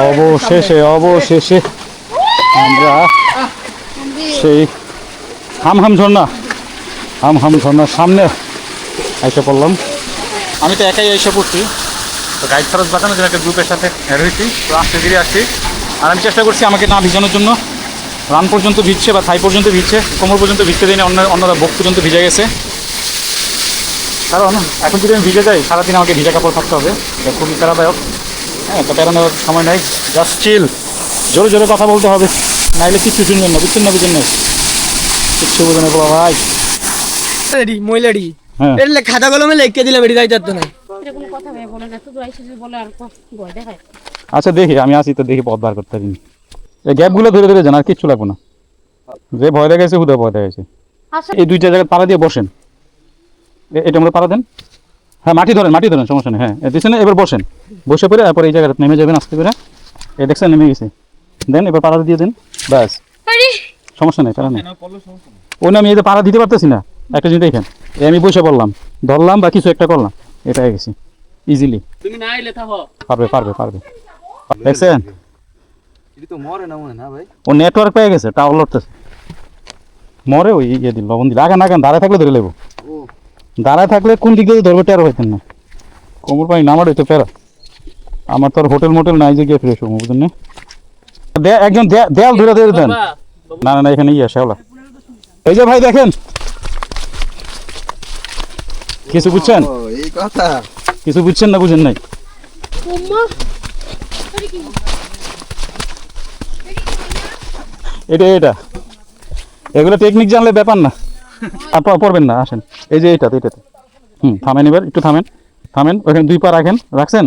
অবশেষে অবশেষে আমরা সেই হামহাম ঝর্ণার সামনে এসে পড়লাম। আমি তো একাই এসে পড়ছি, তো গাইড খরচ বাঁচানোর জন্য একটা গ্রুপের সাথে অ্যাড হয়েছি, তো আস্তে ধীরে আসছি। আর আমি চেষ্টা করছি আমাকে না ভিজানোর জন্য। রান পর্যন্ত ভিজছে বা থাই পর্যন্ত ভিজছে, কোমর পর্যন্ত ভিজতে দিই না, অন্যরা বুক পর্যন্ত ভিজে গেছে। কারণ এখন যদি আমি ভিজে যাই সারাদিন আমাকে ভিজা কাপড় থাকতে হবে, এটা খুবই প্যারাদায়ক। হ্যাঁ, তো প্যারানোর সময় নাই, জাস্ট চিল। জোরে জোরে কথা বলতে হবে, নাইলে কিচ্ছু শুনবেন না, বুঝছেন না কিচ্ছু বুঝে না বলা ভাই। মহিলাটি হ্যাঁ এর খাতা কলমে লিখে দিলাম, এটি যাই যাচ্ছে না। আচ্ছা দেখি, আমি আসি তো, দেখি পথ বার করতে পারি। এই গ্যাপগুলো ধরে ধরে যান, আর কিচ্ছু লাগবে না। যে ভয় দেখাইছে হুদা ভয় দেখাইছে। এই দুইটা জায়গায় পাড়া দিয়ে বসেন, এটা আমরা পাড়া দেন। হ্যাঁ মাটি ধরেন সমস্যা নেই। হ্যাঁ দিচ্ছেন, এবার বসেন, বসে পড়ে তারপরে এই জায়গাটা নেমে যাবেন আস্তে করে। এই দেখছেন নেমে গেছে, দেন এবার পাড়া দিয়ে দেন, ব্যাস। সমস্যা নেই, পাড়া নেই। ওই না আমি এই যে পাড়া দিতে পারতেছি না, একটা জিনিস দেখেন, আমি বসে পড়লাম, ধরলাম বা কিছু একটা করলাম, এটা হয়ে গেছি ইজিলি। তুমি না আইলে থাকো, পারবে দেখছেন। ও নেটওয়ার্ক পেয়ে গেছে, টাওয়ার লড়তেছে, মরে ওই ইয়ে দিল, লবণ দিল। আগান দাঁড়ায় থাকলে ধরে লেবো, দাঁড়ায় থাকলে কোন দিক দিয়ে ধরবে টেরো হইতেন না। কোমর পানি নামার হইতো প্যারা। আমার তো আর হোটেল মোটেল নাই যে গিয়ে ফ্রেশ হবো, বুঝলেন না। একজন দেয়াল ধরে ধরে দেন। না এখানে ইয়ে শ্যাওলা। এই যে ভাই দেখেন, কিছু বুঝছেন? এই কথা কিছু বুঝছেন না, বুঝেন নাই? এটা এগুলো টেকনিক জানলে ব্যাপার না, আর পড়বেন না। আসেন এই যে এটাতে থামেন, এবার একটু থামেন। ওইখানে 2 পা রাখছেন।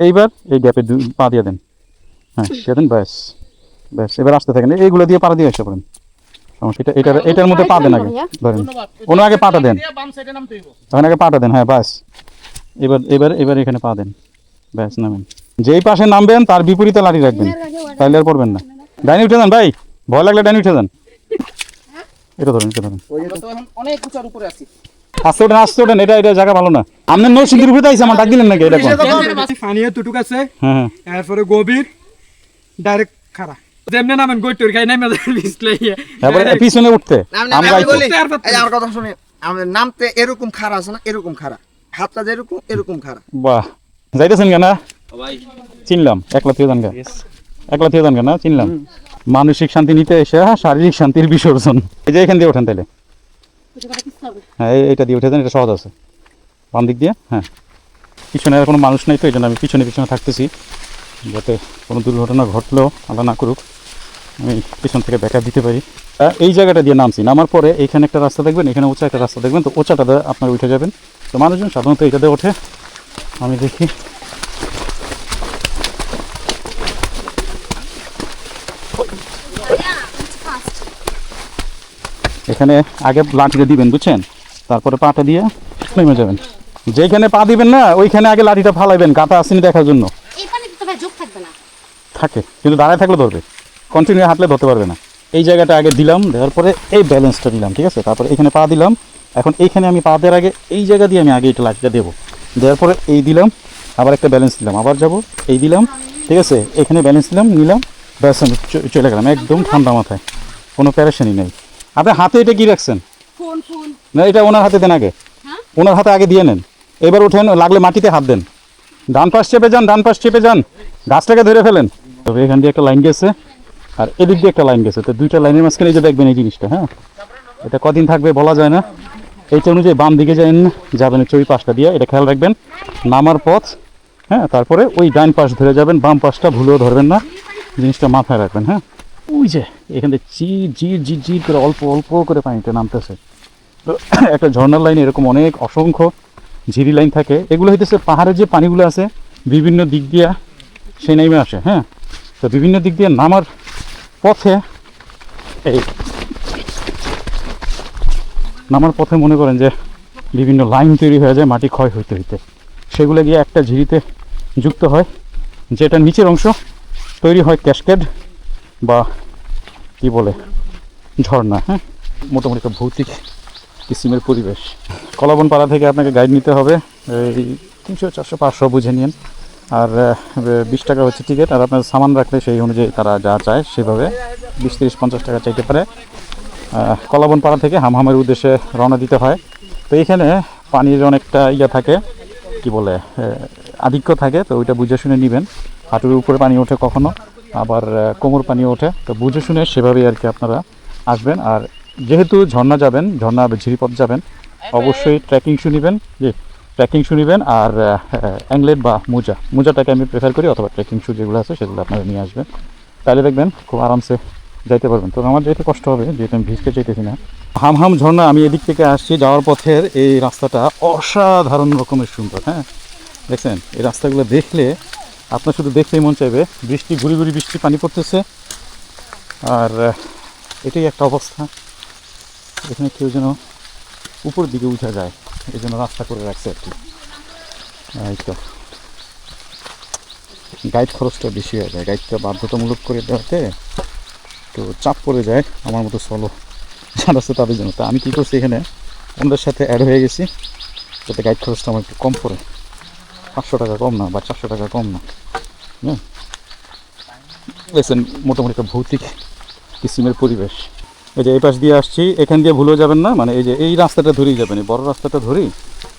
এইবার এই গ্যাপে 2 পা দিয়ে দেন। হ্যাঁ দিয়ে দেন, ব্যাস। এবার আসতে থাকেন, এইগুলো দিয়ে পাড়া দিয়ে এসে পড়েন। সমস্যা এটার মধ্যে পা দেন, আগে ধরেন, কোনো আগে পাটা দেন, ওখানে আগে পাটা দেন। হ্যাঁ ব্যাস, এবার এখানে পা দেন, ব্যাস নামেন। যেই পাশে নামবেন তার বিপরীতে লাঠি রাখবেন, তাইলে আর পড়বেন না। ডাইনি উঠে যান ভাই, ভয় লাগলে ডাইনি উঠে যান। এটা ধরেন অনেক উঁচার উপরে আছি। আস্তে ওঠেন, এটা জায়গা ভালো না। আপনার নরসিংদীর উপরে আইছে, আমার ডাক দিলেন নাকি? এটা পানিয়ে তুটুক আছে, হ্যাঁ এরপরে গভীর ডাইরেক্ট খাড়া, যেমনে নামেন গৈটুর খাই নামে বিছলাই এবারে পিছনে উঠতে আমরা আমার কথা শুনে, আমাদের নামতে এরকম খাড়া আছে না, এরকম খাড়া, হাতটা যেরকম এরকম খাড়া। বাহ, যাইতেছেন কেন? ভাই চিনলাম, একলা থেকে যান কেন? চিনলাম। মানসিক শান্তি নিতে এসে শারীরিক শান্তির বিসর্জন। এই যে এখান দিয়ে ওঠেন তাইলে। হ্যাঁ এটা দিয়ে উঠে যান, এটা সহজ আছে। বাম দিক দিয়ে। হ্যাঁ, পিছনে আর কোনো মানুষ নাই তো, এই জন্য আমি পিছনে থাকতেছি, যাতে কোনো দুর্ঘটনা ঘটলেও আল্লাহ না করুক, আমি পিছন থেকে ব্যাকআপ দিতে পারি। এই জায়গাটা দিয়ে নামার পরে এইখানে একটা রাস্তা দেখবেন, এখানে উঁচা একটা রাস্তা দেখবেন, তো উঁচাটাতে আপনার উঠে যাবেন। তো মানুষজন সাধারণত এটাতে ওঠে, আমি দেখি। এখানে আগে লাঠিটা দিবেন, বুঝছেন, তারপরে পাটা দিয়ে নেমে যাবেন। যেখানে পা দিবেন না ওইখানে আগে লাঠিটা ফালাইবেন, কাটা আসেনি দেখার জন্য। থাকে, কিন্তু দাঁড়ায় থাকলে ধরবে, কন্টিনিউ হাঁটলে ধরতে পারবে না। এই জায়গাটা আগে দিলাম, দেওয়ার পরে এই ব্যালেন্সটা দিলাম, ঠিক আছে। তারপরে এখানে পা দিলাম। এখন এইখানে আমি পা দেওয়ার আগে এই জায়গা দিয়ে আমি আগে এটা লাঠিটা দেবো, দেওয়ার পরে এই দিলাম, আবার একটা ব্যালেন্স দিলাম, আবার যাব, এই দিলাম, ঠিক আছে। এখানে ব্যালেন্স নিলাম, ব্যাস আমি চলে গেলাম একদম ঠান্ডা মাথায়, কোনো প্যারেশানি নেই। আপনার হাতে এটা কি রাখছেন? না, এটা ওনার হাতে দেন আগে, ওনার হাতে আগে দিয়ে নেন। এবার ওঠেন, লাগলে মাটিতে হাত দেন, ডান পাশ চেপে যান, গাছটাকে ধরে ফেলেন। তবে এখান দিয়ে একটা লাইন গেছে, আর এদিক দিয়ে একটা লাইন গেছে, তো 2টা লাইনের মাঝখানে এই যে দেখবেন এই জিনিসটা। হ্যাঁ, এটা কদিন থাকবে বলা যায় না। এইটা অনুযায়ী বাম দিকে যাবেন হচ্ছে ওই পাশটা দিয়ে, এটা খেয়াল রাখবেন। নামার পথ, হ্যাঁ, তারপরে ওই ডান পাশ ধরে যাবেন, বাম পাশটা ভুলেও ধরবেন না, জিনিসটা মাথায় রাখবেন। হ্যাঁ, ওই যে এখান থেকে জির করে অল্প করে পানিটা নামতেছে। তো একটা ঝর্ণার লাইনে এরকম অসংখ্য ঝিরি লাইন থাকে। এগুলো হইতেছে পাহাড়ের যে পানিগুলো আছে বিভিন্ন দিক দিয়ে সেই নেমে আসে। হ্যাঁ, তো বিভিন্ন দিক দিয়ে নামার পথে মনে করেন যে বিভিন্ন লাইন তৈরি হয়ে যায় মাটি ক্ষয় হইতে, সেগুলো গিয়ে একটা ঝিরিতে যুক্ত হয়, যেটা নিচের অংশ তৈরি হয় ক্যাসকেড বা কি বলে ঝর্ণা। হ্যাঁ, মোটামুটি একটা ভৌতিক কিসিমের পরিবেশ। কলাবন পাড়া থেকে আপনাকে গাইড নিতে হবে, এই 300, 400, 500 বুঝে নিন। আর 20 টাকা হচ্ছে টিকিট। আর আপনার সামান রাখলে সেই অনুযায়ী তারা যা চায় সেভাবে 20, 30, 50 টাকা চাইতে পারে। কলাবনপাড়া থেকে হামহামের উদ্দেশ্যে রওনা দিতে হয়। তো এইখানে পানির অনেকটা থাকে, কি বলে, আধিক্য থাকে। তো ওইটা বুঝে শুনে নেবেন। হাঁটুর উপরে পানি ওঠে কখনো, আবার কোমর পানি ওঠে। তো বুঝে শুনে সেভাবেই আর কি আপনারা আসবেন। আর যেহেতু ঝর্ণা যাবেন, ঝর্ণা ঝিরিপথ যাবেন, অবশ্যই ট্রেকিং শু নেবেন। ট্রেকিং শু নেবেন আর অ্যাংলেট বা মোজাটাকে আমি প্রেফার করি, অথবা ট্রেকিং শু যেগুলো আছে সেগুলো আপনারা নিয়ে আসবেন। তাহলে দেখবেন খুব আরামসে যাইতে পারবেন। তো আমার যেতে কষ্ট হবে, যেহেতু আমি ভিজতে চাইতেছি না। হামহাম ঝর্ণা আমি এদিক থেকে আসছি, যাওয়ার পথের এই রাস্তাটা অসাধারণ রকমের সুন্দর। হ্যাঁ, দেখছেন এই রাস্তাগুলো দেখলে আপনার শুধু দেখলেই মন চাইবে। বৃষ্টি, ঘুরি ঘুরি বৃষ্টি, পানি পড়তেছে। আর এটাই একটা অবস্থা, এখানে কেউ যেন উপর দিকে উঠে যায়, এই জন্য রাস্তা করে রাখছে আর কি। এই তো গাইড খরচটা বেশি হয়ে যায়, গাইডটা বাধ্যতামূলক করে দেওয়াতে তো চাপ পড়ে যায় আমার মতো সলো যারা আছে তাদের জন্য। তো আমি কী করছি, এখানে ওনাদের সাথে অ্যাড হয়ে গেছি যাতে গাইড খরচটা আমার একটু কম পড়ে। 500 টাকা কম না, বা 400 টাকা কম না। হ্যাঁ, দেখছেন মোটামুটি একটা ভৌতিক কিসিমের পরিবেশ। এই যে এই পাশ দিয়ে আসছি, এখান দিয়ে ভুলেও যাবেন না, মানে এই যে এই রাস্তাটা ধরেই যাবেন, এই বড় রাস্তাটা ধরেই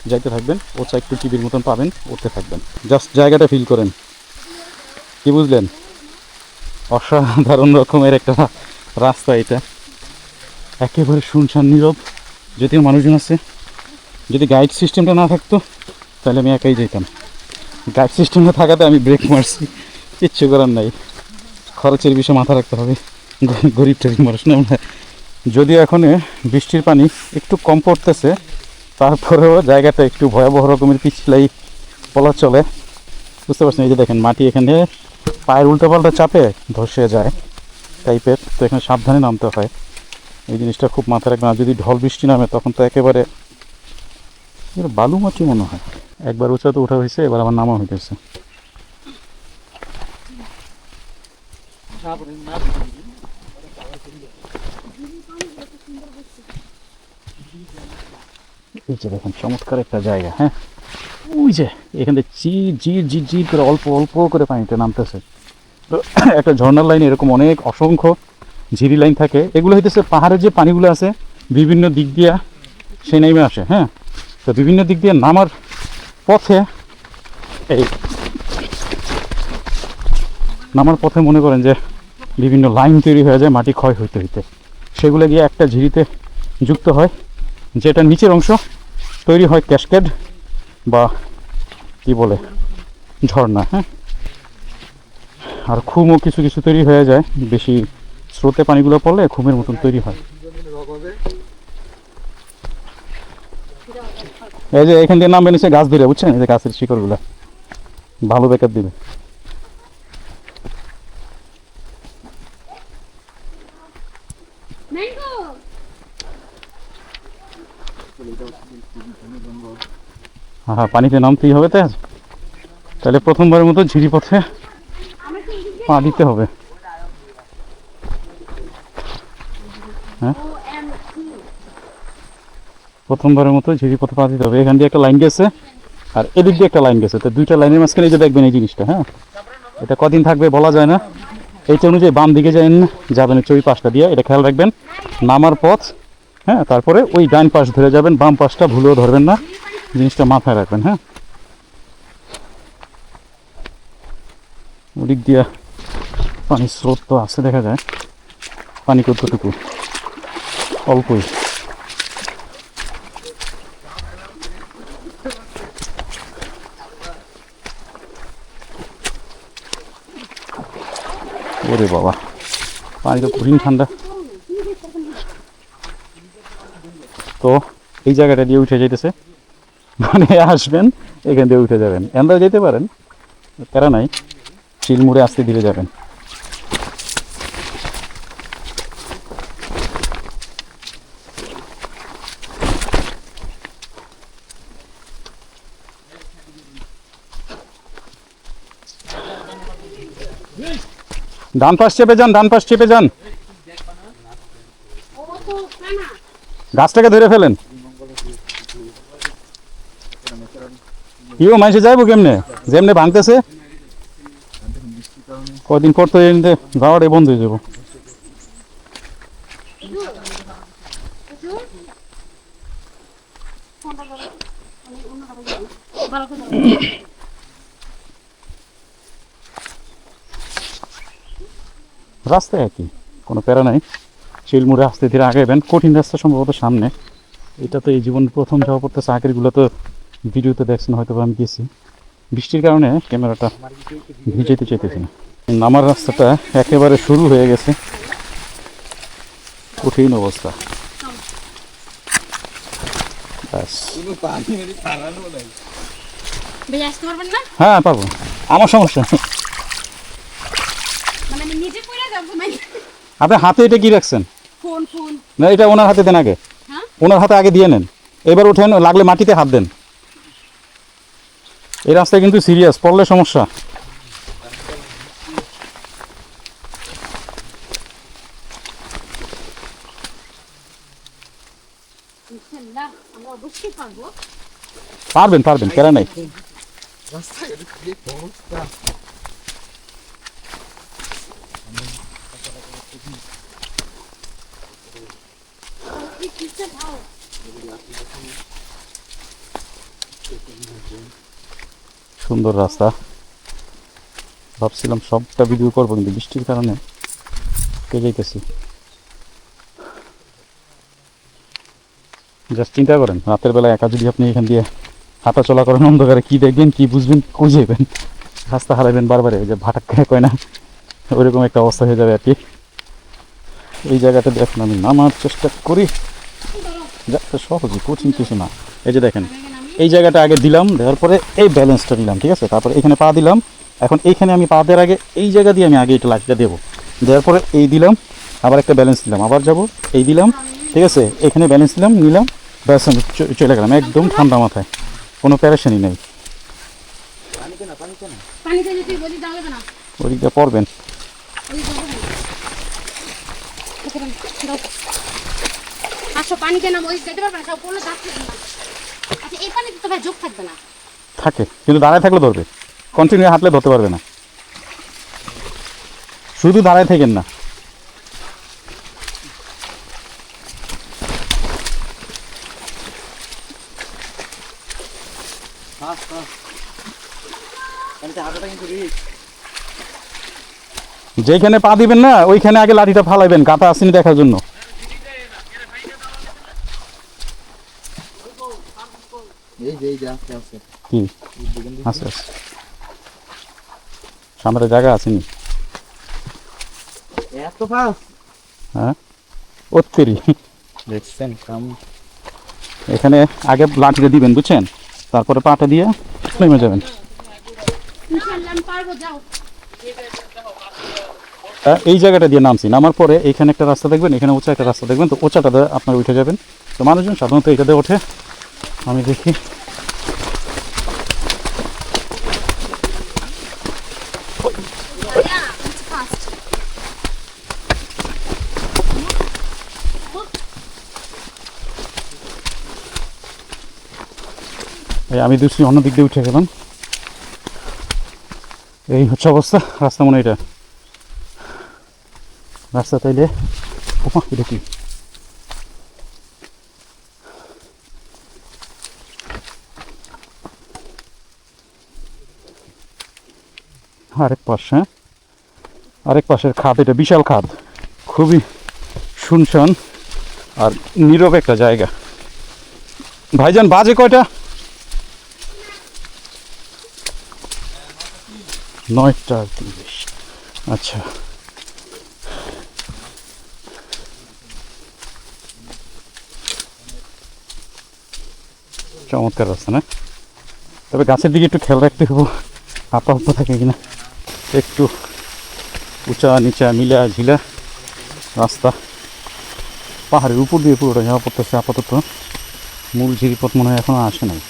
যাইতে থাকবেন। ওটা একটু টিভির মতন পাবেন, উঠতে থাকবেন। জাস্ট জায়গাটা ফিল করেন, কি বুঝলেন? অসাধারণ রকমের একটা রাস্তা এটা, একেবারে শুনশান নীরব। যদিও মানুষজন আছে। যদি গাইড সিস্টেমটা না থাকতো তাহলে আমি একাই যেতাম। গাইড সিস্টেমটা থাকাতে আমি ব্রেক মারছি, কিচ্ছু করার নাই। খরচের বিষয়ে মাথা রাখতে হবে, গরিব টরিব মানুষ না আমরা। যদিও এখন বৃষ্টির পানি একটু কম পড়তেছে, তারপরেও জায়গাটা একটু ভয়াবহ রকমের পিছলাই বলা চলে, বুঝতে পারছেন? এই যে দেখেন মাটি, এখানে পায়ের উল্টোপাল্টা চাপে ধসে যায় টাইপের। তো এখানে সাবধানে নামতে হয়, এই জিনিসটা খুব মাথায় রাখবেন। আর যদি ঢল বৃষ্টি নামে তখন তো একেবারে বালু মাটি মনে হয়। একবার উঁচাতে ওঠা হয়েছে, এবার আমার নামা হইতেছে। এই যে দেখেন চমৎকার একটা জায়গা। হ্যাঁ, ওই যে এখান থেকে জি করে অল্প অল্প করে পানিটা নামতেছে। তো একটা ঝর্ণার লাইনে এরকম অনেক অসংখ্য ঝিরি লাইন থাকে। এগুলো হইতেছে পাহাড়ের যে পানিগুলো আছে বিভিন্ন দিক দিয়ে সে নেমে আসে। হ্যাঁ, তো বিভিন্ন দিক দিয়ে নামার পথে মনে করেন যে বিভিন্ন লাইন তৈরি হয়ে যায় মাটি ক্ষয় হইতে হইতে, সেগুলো গিয়ে একটা ঝিরিতে যুক্ত হয়, যেটা নিচের অংশ তৈরি হয় ক্যাসকেড বা কি বলে ঝর্ণা। হ্যাঁ, আর খুমও কিছু কিছু তৈরি হয়ে যায়, বেশি স্রোতে পানিগুলো পড়লে খুমের মতন তৈরি হয়। এই যে এখান দিয়ে নামবে নিচে গাছ ধরে, বুঝছেন? এই যে গাছের শিকড়গুলো ভালো ব্যাকআপ দিবে। হ্যাঁ, পানিতে নামতেই হবে। তাহলে প্রথমবারের মতো ঝিরিপথে পা দিতে হবে। হ্যাঁ, প্রথমবারের মতো ঝিরিপথে পা দিতে হবে। এখান দিয়ে একটা লাইন গেছে আর এদিক দিয়ে একটা লাইন গেছে, তো দুইটা লাইনের মাঝখানে এই যে দেখবেন এই জিনিসটা। হ্যাঁ, এটা কদিন থাকবে বলা যায় না। এইটা অনুযায়ী বাম দিকে যাবেন হচ্ছে ওই পাশটা দিয়ে, এটা খেয়াল রাখবেন নামার পথ। হ্যাঁ, তারপরে ওই ডান পাশ ধরে যাবেন, বাম পাশটা ভুলেও ধরবেন না, জিনিসটা মাথায় রাখবেন। হ্যাঁ, ওদিক দিয়ে পানির স্রোত তো আছে, দেখা যায় পানি কতটুকু, অল্পই। ওরে বাবা, পানি তো কঠিন ঠান্ডা। তো এই জায়গাটা দিয়ে উঠে যাইতেছে, মানে আসবেন এখান দিয়ে উঠে যাবেন, এন্দাও যেতে পারেন, প্যারা নাই, চিলমুড়ে আসতে ধীরে যাবেন। ডান পাশ চেপে যান, ডান পাশ চেপে যান, গাছটাকে ধরে ফেলেন। ইও মাইসে যাইবো কেমনে, যেমনে ভাঙতেছে। কদিন পর তো এমনিতে যাওয়াটাই বন্ধ হয়ে যাবো। রাস্তায় আর কি কোনো প্যারা নাই, শিলমুড়ে আস্তে ধীরে আগাইবেন। কঠিন রাস্তা সম্ভবত সামনে, এটা তো এই জীবন প্রথম যাওয়া পড়তেছে। আগেরগুলো তো ভিডিওতে দেখছেন হয়তো, আমি গেছি, বৃষ্টির কারণে ক্যামেরাটা ভিজাইতে চাইতেছি না। নামার রাস্তাটা একেবারে শুরু হয়ে গেছে, কঠিন অবস্থা। ব্যাস, ভাই আসতে পারবেন না? হ্যাঁ পারবো, আমার সমস্যা নেই। মানে আমি নিজে পড়ে যাবো না। আপনি হাতে এটা কি রাখছেন? Phone phone. না, এটা ওনার হাতে দেন আগে, হ্যাঁ? ওনার হাতে আগে দিয়ে নেন, এবার উঠেন, লাগলে মাটিতে হাত দেন। এই রাস্তায় কিন্তু সিরিয়াস, পড়লে সমস্যা। ইনশাআল্লাহ আমরা অবশ্যই পারবো। পারবেন পারবেন, কেরা নাই। এই কিসে ভাও? সুন্দর রাস্তা, ভাবছিলাম সবটা ভিডিও করবো, কিন্তু বৃষ্টির কারণে কে যাইতেছি। জাস্ট চিন্তা করেন, রাতের বেলা একা যদি আপনি এখান দিয়ে হাঁটা চলা করেন, অন্ধকারে কি দেখবেন, কি বুঝবেন, কই যাবেন, রাস্তা হারাবেন বারবার, ওই যে ভাটাক কয় না, ওইরকম একটা অবস্থা হয়ে যাবে আর কি। এই জায়গাটা দেখুন, আমি নামার চেষ্টা করি, যাতে সহজে, কঠিন কিছু না। এই যে দেখেন, এই জায়গাটা আগে দিলাম, দেওয়ার পরে এই ব্যালেন্সটা নিলাম, ঠিক আছে, তারপরে এখানে পা দিলাম। এখন এইখানে আমি পা দেওয়ার আগে এই জায়গা দিয়ে আমি আগে এটা লাঠিটা দেবো, দেওয়ার পরে এই দিলাম, আবার একটা ব্যালেন্স দিলাম, আবার যাব, এই দিলাম, ঠিক আছে, এখানে ব্যালেন্স দিলাম, নিলাম, ব্যাস আমি চলে গেলাম একদম ঠান্ডা মাথায়, কোনো প্যারেশানি নেই। পানিতে যদি বলি দাঁড়াবে না। ওদিকটা পড়বেন। ওই যাবে না। এখানে দাও। আসো পানিতে নাম ওই যেতে পারবে না, সব পড়লে যাচ্ছে না। আচ্ছা এই পানিতে তো ভাই যোগ থাকবে না। থাকে, কিন্তু দাঁড়ায় থাকলে ধরবে, কন্টিনিউ হাঁটলে ধরতে পারবে না, শুধু দাঁড়ায় থাকেন না। যেখানে পা দিবেন না, ওইখানে আগে লাঠিটা ফালাইবেন, কাটা আসেনি দেখার জন্য। কি আছে আছে, সামনে জায়গা আসেনি। হ্যাঁ, ওত্তেরি দেখছেন কাম। এখানে আগে লাঠিটা দিবেন, বুঝছেন, তারপরে পাটা দিয়ে নেমে যাবেন। ইনশাআল্লাহ আমি পারবো, যাও। এই জায়গাটা দিয়ে নামছি, নামার পরে এখানে একটা রাস্তা দেখবেন, এখানে উঁচা একটা রাস্তা দেখবেন, তো উঁচাটা দিয়ে আপনার উঠে যাবেন। তো মানুষজন সাধারণত এটাতে ওঠে, আমি দেখি। ফাস্ট। আমি দুশ্রী অন্য দিক দিয়ে উঠে গেলাম, এই হচ্ছে অবস্থা। রাস্তা মনে এটা রাস্তা, তাইলে এটা কি, আরেক পাশ, হ্যাঁ আরেক পাশের খাদ, এটা বিশাল খাদ, খুবই শুনশান আর নীরব একটা জায়গা। ভাইজান বাজে কয়টা? 9:30। আচ্ছা, চমৎকার রাস্তা না, তবে গাছের দিকে একটু খেয়াল রাখতে হবো, আপা উপা থাকে কিনা। একটু উঁচা নিচা মিলা ঝিলা রাস্তা, পাহাড়ের উপর দিয়ে পুরোটা যাওয়া পড়তেছে আপাতত। মূল ঝিরিপথ মনে হয় এখনো আসে নাই।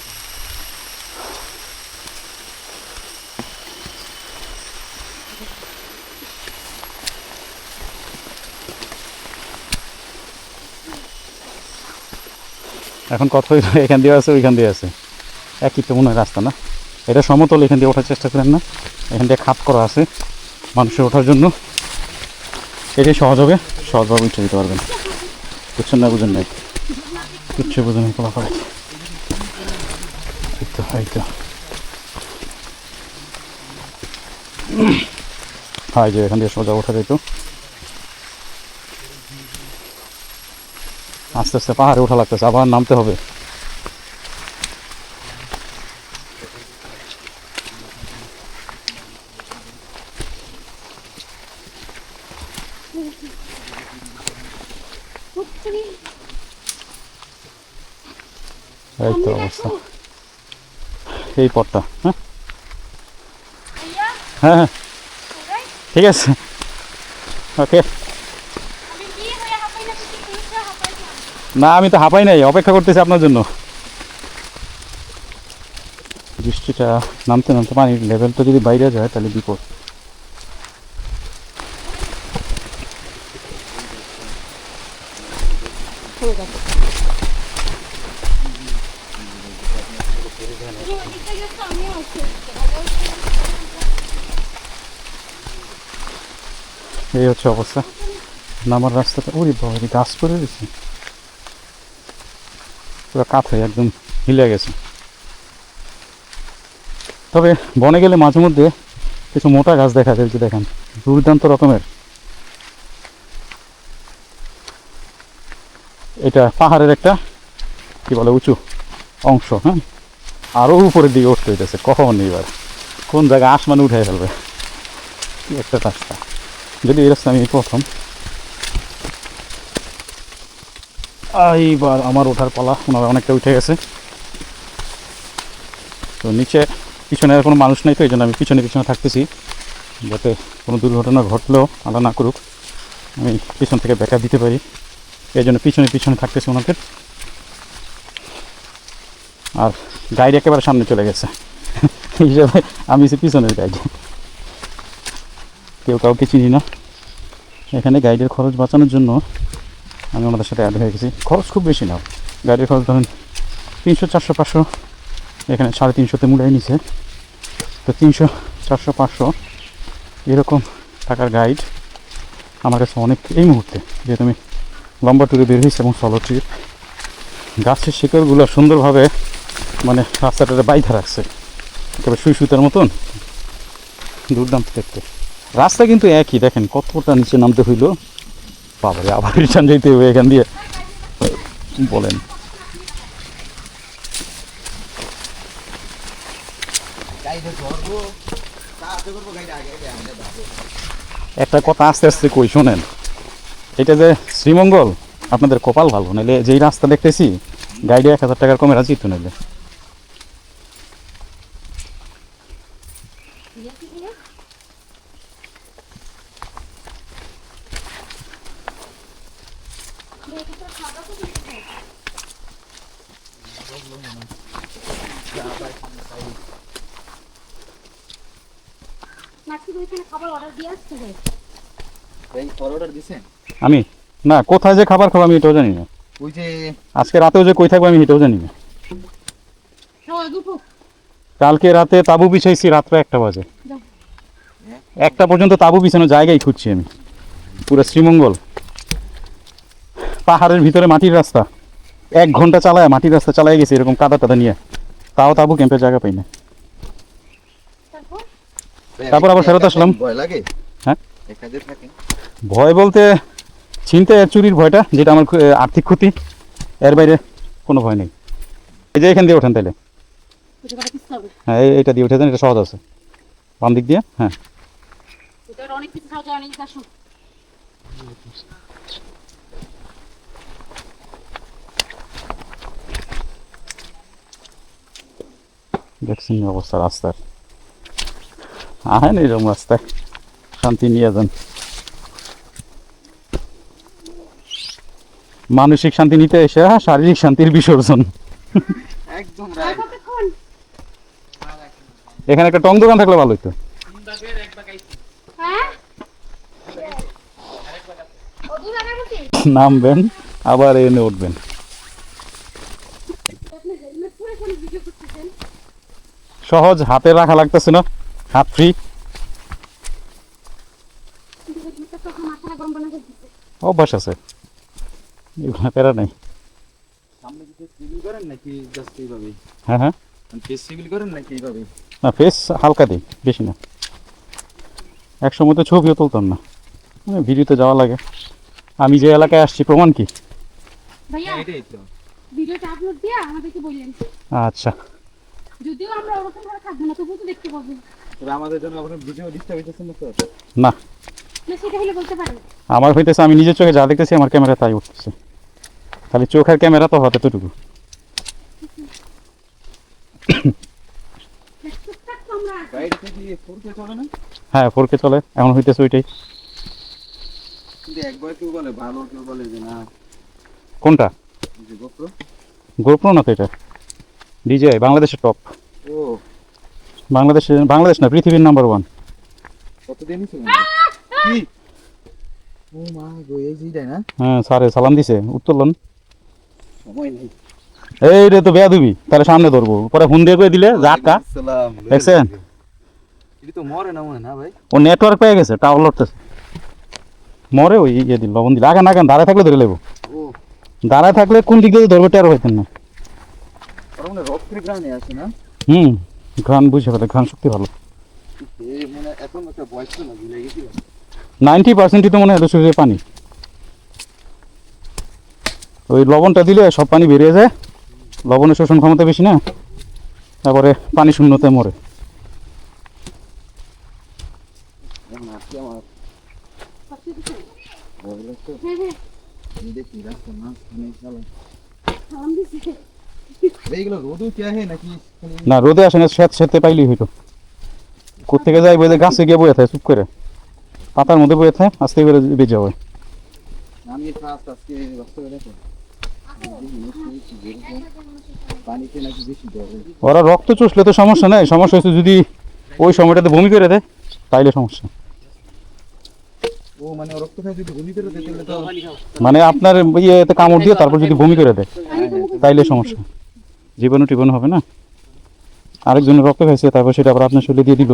এখন কত এখান দিয়ে আছে, ওইখান দিয়ে আছে, একই তো মনে হয় রাস্তা না। এটা সমতল, এখান দিয়ে ওঠার চেষ্টা করেন না, এখান দিয়ে খাত করা আছে, মানুষের ওঠার জন্য এটাই সহজ হবে, সহজভাবে উঠে দিতে পারবেন। বুঝছেন না? বুঝেন নাই? কিচ্ছু বুঝেন না ফলাফল। এই তো হ্যাঁ, যে এখান দিয়ে সোজা ওঠা যেত। আস্তে আস্তে পাহাড়ে ওঠা লাগতেছে, আবার নামতে হবে। এই তো অবস্থা, এই পথটা। হ্যাঁ হ্যাঁ হ্যাঁ ঠিক আছে, ওকে। না আমি তো হাঁপাই নাই, অপেক্ষা করতেছি আপনার জন্য। বৃষ্টিটা নামতে নামতে পানির লেভেলটা যদি বাইরে যায় তাহলে বিপদ। এই হচ্ছে অবস্থা নামার রাস্তাটা। ওরে বাবা, গাছ পড়ে গেছে, পুরো কাঠ হয়ে একদম হিলে গেছে। তবে বনে গেলে মাঝে মধ্যে কিছু মোটা গাছ দেখা যায়, যে দেখেন দুর্দান্ত রকমের। এটা পাহাড়ের একটা কি বলে উঁচু অংশ। হ্যাঁ, আরও উপরের দিকে উঠতে হইতেছে, কখন এবার কোন জায়গায় আসমানে উঠে ফেলবে। কি একটা রাস্তা, যদি এই রাস্তা আমি প্রথম। এইবার আমার ওঠার পালা, ওনারা অনেকটা উঠে গেছে। তো নিচে পিছনে আর কোনো মানুষ নেই, তো এই জন্য আমি পিছনে পিছনে থাকতেছি, যাতে কোনো দুর্ঘটনা ঘটলেও আলাদা না করুক, আমি পিছন থেকে ব্যাকআপ দিতে পারি। এই জন্য পিছনে পিছনে থাকতেছি ওনাদের। আর গাইড একেবারে সামনে চলে গেছে, হিসাবে আমি পিছনের গাইড, কেউ কাউকে চিনি না। এখানে গাইডের খরচ বাঁচানোর জন্য আমি ওনাদের সাথে অ্যাড হয়ে গেছি। খরচ খুব বেশি না, গাইডের খরচ ধরেন 300, 400, 500, এখানে 350-তে মুড়াই নিছে। তো 300, 400, 500 এরকম টাকার গাইড আমার কাছে অনেক এই মুহূর্তে, যেহেতু আমি লম্বা ট্যুরে বের হয়েছি এবং সলো ট্রিপ। গাছের শিকড়গুলো সুন্দরভাবে মানে রাস্তাটাতে বাইধা রাখছে, একেবারে সুই সুতার মতন, দুর্দান্ত দেখতে। রাস্তা কিন্তু একই, দেখেন কতটা নিচে নামতে হইলো। বাবারে, আবার রিটার্ন যেতে হবে এখান দিয়ে, বলেন। একটা কথা আস্তে আস্তে কই শোনেন, এটা যে শ্রীমঙ্গল, আপনাদের কপাল ভালো, নাহলে যেই রাস্তা দেখতেছি গাইডে 1000 টাকার কমে রাজি তো নাইলে। আমি না কোথায় যে খাবার খাবো আমি এটাও জানি না। ওই যে আজকে রাতেও যে কই থাকবো আমি এটাও জানি না। কালকে রাতে তাবু বিছাইছি, রাত্রে 1টা বাজে, 1টা পর্যন্ত তাবু বিছানো জায়গায় খুঁজছি আমি। পুরো শ্রীমঙ্গল পাহাড়ের ভিতরে মাটির রাস্তা, 1 ঘন্টা চালায় মাটির রাস্তা চালাই গেছি এরকম কাদা টাদা নিয়ে, তাও তাবু ক্যাম্পের জায়গা পাই না। তারপর আবার ফেরত আসলাম। ভয় লাগে? হ্যাঁ, একাদে থাকে ভয় বলতে ছিনতে চুরির ভয়টা, যেটা আমার আর্থিক ক্ষতি, এর বাইরে কোনো ভয় নেই। এই যে এখান দিয়ে ওঠেন তাইলে, হ্যাঁ এইটা দিয়ে উঠে যান, এটা সহজ আছে, বাম দিক দিয়ে। হ্যাঁ দেখছেন অবস্থা রাস্তার, আহেন এরকম রাস্তায় শান্তি নিয়ে যান। মানসিক শান্তি নিতে এসে শারীরিক শান্তির বিসর্জন। একদম এখানে একটা টং দোকান থাকলে ভালো হতো। নামবেন আবার এনে উঠবেন। সহজ, হাতে রাখা লাগতেছে না, হাত ফ্রি। তখন মাথাটা গরম বানা করতেছে। অভ্যাস আছে, এগুলো প্যারা নেই। সামনে কি সিভিল করেন নাকি জাস্ট এইভাবেই? হ্যাঁ হ্যাঁ, ফেস সিভিল করেন নাকি এইভাবেই? না ফেস হালকা দিই, বেশি না। এক সময় তো ছবিও তুলতাম না, ভিডিওতে যাওয়া লাগে। আমি যে এলাকায় আসছি প্রমাণ কি। ভাইয়া এটাই তো। ভিডিওটা আপলোড দিয়ে আমাদেরকে বললেন, আচ্ছা, যদিও আমরা ওরকম ভাবে থাকবো না তবুও তো দেখতে পাবো। তবে আমাদের জন্য আপনার ভিডিও ডিস্টার্ব হইতেছে না তো? না না সেটা হলে বলতে পারেন। আমার হইতেছে আমি নিজের চোখে যা দেখতেছি আমার ক্যামেরা তাই উঠতেছে, খালি চোখের ক্যামেরা তো হাতে ততটুকু। টুকটাক তো আমরা আছি। গাড়িটা কি 4K চলে না? হ্যাঁ 4K চলে, এমন হইতেছে ওইটাই। কিন্তু একবার কেউ বলে ভালো, কেউ বলে যে না। কোনটা? এই যে GoPro। গোপ্রো না তো এটা, DJI বাংলাদেশের টপ। ও বাংলাদেশ না, পৃথিবীর নাম্বার 1। কতদিন ছিল? কি? ও মা গো, এই জিডাই না? হ্যাঁ স্যারে সালাম দিছে, উত্তরলন। সময় নেই। এই রে তো বেয়াদবি, তাহলে সামনে ধরবো, পরে ফোন দিয়ে করে দিলে জাটকা। আসসালাম। দেখছেন? এটা তো মরে না মনে না ভাই? ও নেটওয়ার্ক পেয়ে গেছে, টাওয়ার লড়তেছে। মরে ওই ইয়ে দিল, লবণ দিল। আগে না কেন দাঁড়ায় থাকলে ধরে লেবো, ও দাঁড়ায় থাকলে কোন দিক দিয়ে ধরবে টেরো হইতেন না। ওর মনে রক্তের গ্রানে আছে না? ঘ্রাণ বুঝে ফেলে, ঘ্রাণ শক্তি ভালো। এই মনে এখন একটা বয়স ছিল না, ভুলে গেছি। 90%ই তো মনে হয় শরীরে পানি। ওই লবণটা দিলে সব পানি বেরিয়ে যায়, লবণের শোষণ ক্ষমতা বেশি না, তারপরে পানি শূন্যতায় মরে। এখন আজকে আমার ভয় লাগছে। হ্যাঁ হ্যাঁ এই দেখি রাস্তা মাছ অনেক চালা। সালাম দিছি। এইগুলো রোদও কে আহে নাকি খালি? না রোদে আসে না, সেতে পাইলেই হইতো। কোথেকে যাই বলে গাছে গিয়ে বয়ে থাকে চুপ করে, পাতার মধ্যে বয়ে থাকে, আস্তে করে বেজে হয়। আমি ফার্স্ট আজকে রাস্তা দেখো পানিতে নাকি বেশি ধরে। ওরা রক্ত চুষলে তো সমস্যা নেই, সমস্যা হচ্ছে যদি ওই সময়টাতে বমি করে দেয় তাইলে সমস্যা। ও মানে রক্ত খাই যদি বমি করে দিতে তো মানে আপনার ইয়েতে কামড় দিয়ে তারপর যদি বমি করে দেয় তাইলে সমস্যা, জীবাণু টিবাণু হবে না। আরেকজনের রক্ত খাইছে তারপর সেটা আবার আপনার শরীরে দিয়ে দিল।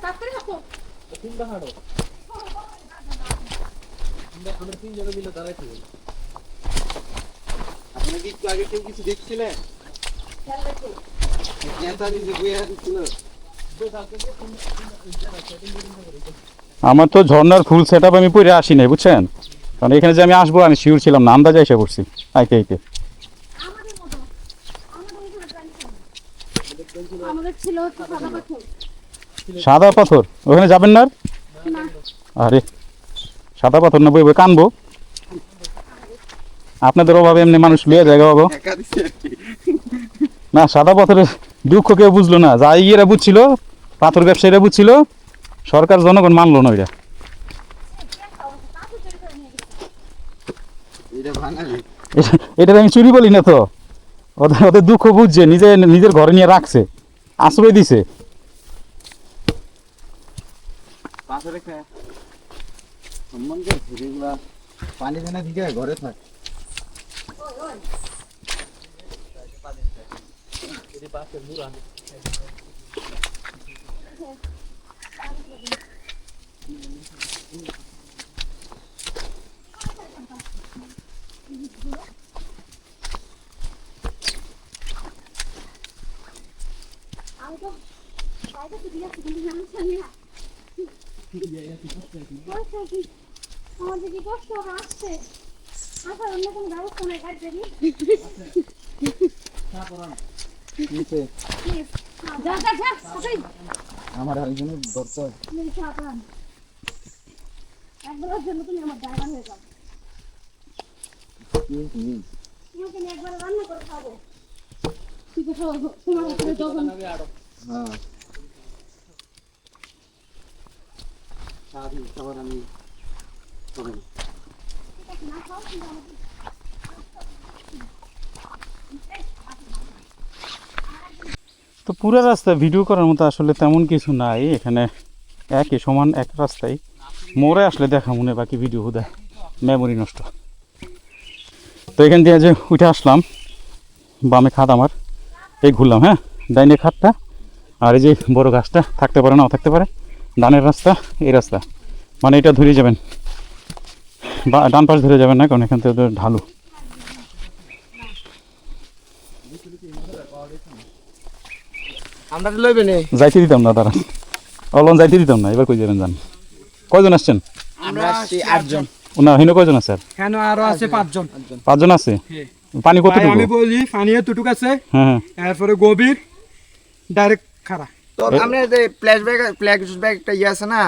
তাড়াতাড়ি হাঁটো। আপনি কি একটু আগে কেউ কিছু দেখছিলেন? নেতাজি যে বইয়া দিচ্ছিল। আমার তো ঝর্ণার ফুল সেট আপ আমি পরে আসি নাই বুঝছেন, কারণ এখানে যে আমি আসবো আমি শিওর ছিলাম না, আন্দাজে এসে পড়ছি আইতে আইতে। আমাদের মতো আমাদের ছিল হচ্ছে সাদা পাথর। সাদা পাথর ওখানে যাবেন না আর? না আরে সাদা পাথর না বই বই কানবো, আপনাদের অভাবে এমনি মানুষ লিয়ে জায়গা পাবো একা দিচ্ছে আর কি। না। সাদা পাথরের দুঃখ কেউ বুঝলো না, যা ইয়েরা বুঝছিল, পাথর ব্যবসায়ীরা বুঝছিল, সরকার জনগণ মানলো না ওইটা। এটা বাঙালি। এটা আমি চুরি বলি না তো, ওদের ওদের দুঃখ বুঝছে, নিজের ঘরে নিয়ে রাখছে, আশ্রয় দিছে। পাথরে খায় সম্মান করে যেগুলা পানি দেনা দিকে ঘরে থাক। আমি তো বাইরে তো দিয়েছি কিন্তু জানি না আমার যে কি কষ্ট হবে আসছে, আসার অন্য কোনো ব্যবস্থা নেই গাড়ি নিচে যা যা যা আসেই আমার আরেকজনের দরকার। তুমি চা পান একবারের জন্য তুমি আমার ড্রাইভার হয়ে যাও, তোমাকে নিয়ে একবার রান্না করে খাবো। ঠিক আছে তোমার হাতে যখন হ্যাঁ সারাদিন খাবার আমি করে নিই। না খাও কিন্তু আমাকে তো পুরো রাস্তা ভিডিও করার মতো আসলে তেমন কিছু নাই এখানে, একই সমান এক রাস্তায় মোড়ে আসলে দেখা মনে, বাকি ভিডিও হুদায় মেমোরি নষ্ট। তো এখান দিয়ে যে উঠে আসলাম, বামে খাট আমার, এই ঘুরলাম, হ্যাঁ ডাইনে খাটটা, আর এই যে বড় গাছটা থাকতে পারে নাও থাকতে পারে, ডানের রাস্তা এই রাস্তা, মানে এটা ধরে যাবেন বা ডান পাশ ধরে যাবেন না, কারণ এখান থেকে তো ঢালু। আমরা লইবে নে যাইতে দিতাম না দাঁড়া, অলন যাইতে দিতাম না, এবার কই যাবেন জান। কয়জন আসছেন? আমরা আসছি 8 জন। না হিনো কয়জন আছে? আর কেন আরো আছে 5 জন। 5 জন আছে। হ্যাঁ। পানি ভাই, কতটুকু? আমি বলি পানি এতটুকু আছে, হ্যাঁ হ্যাঁ। এরপরে গভীর ডাইরেক্ট খাড়া। তো আমরা যে ফ্ল্যাশ ব্যাগটা ইয়ে আছে না,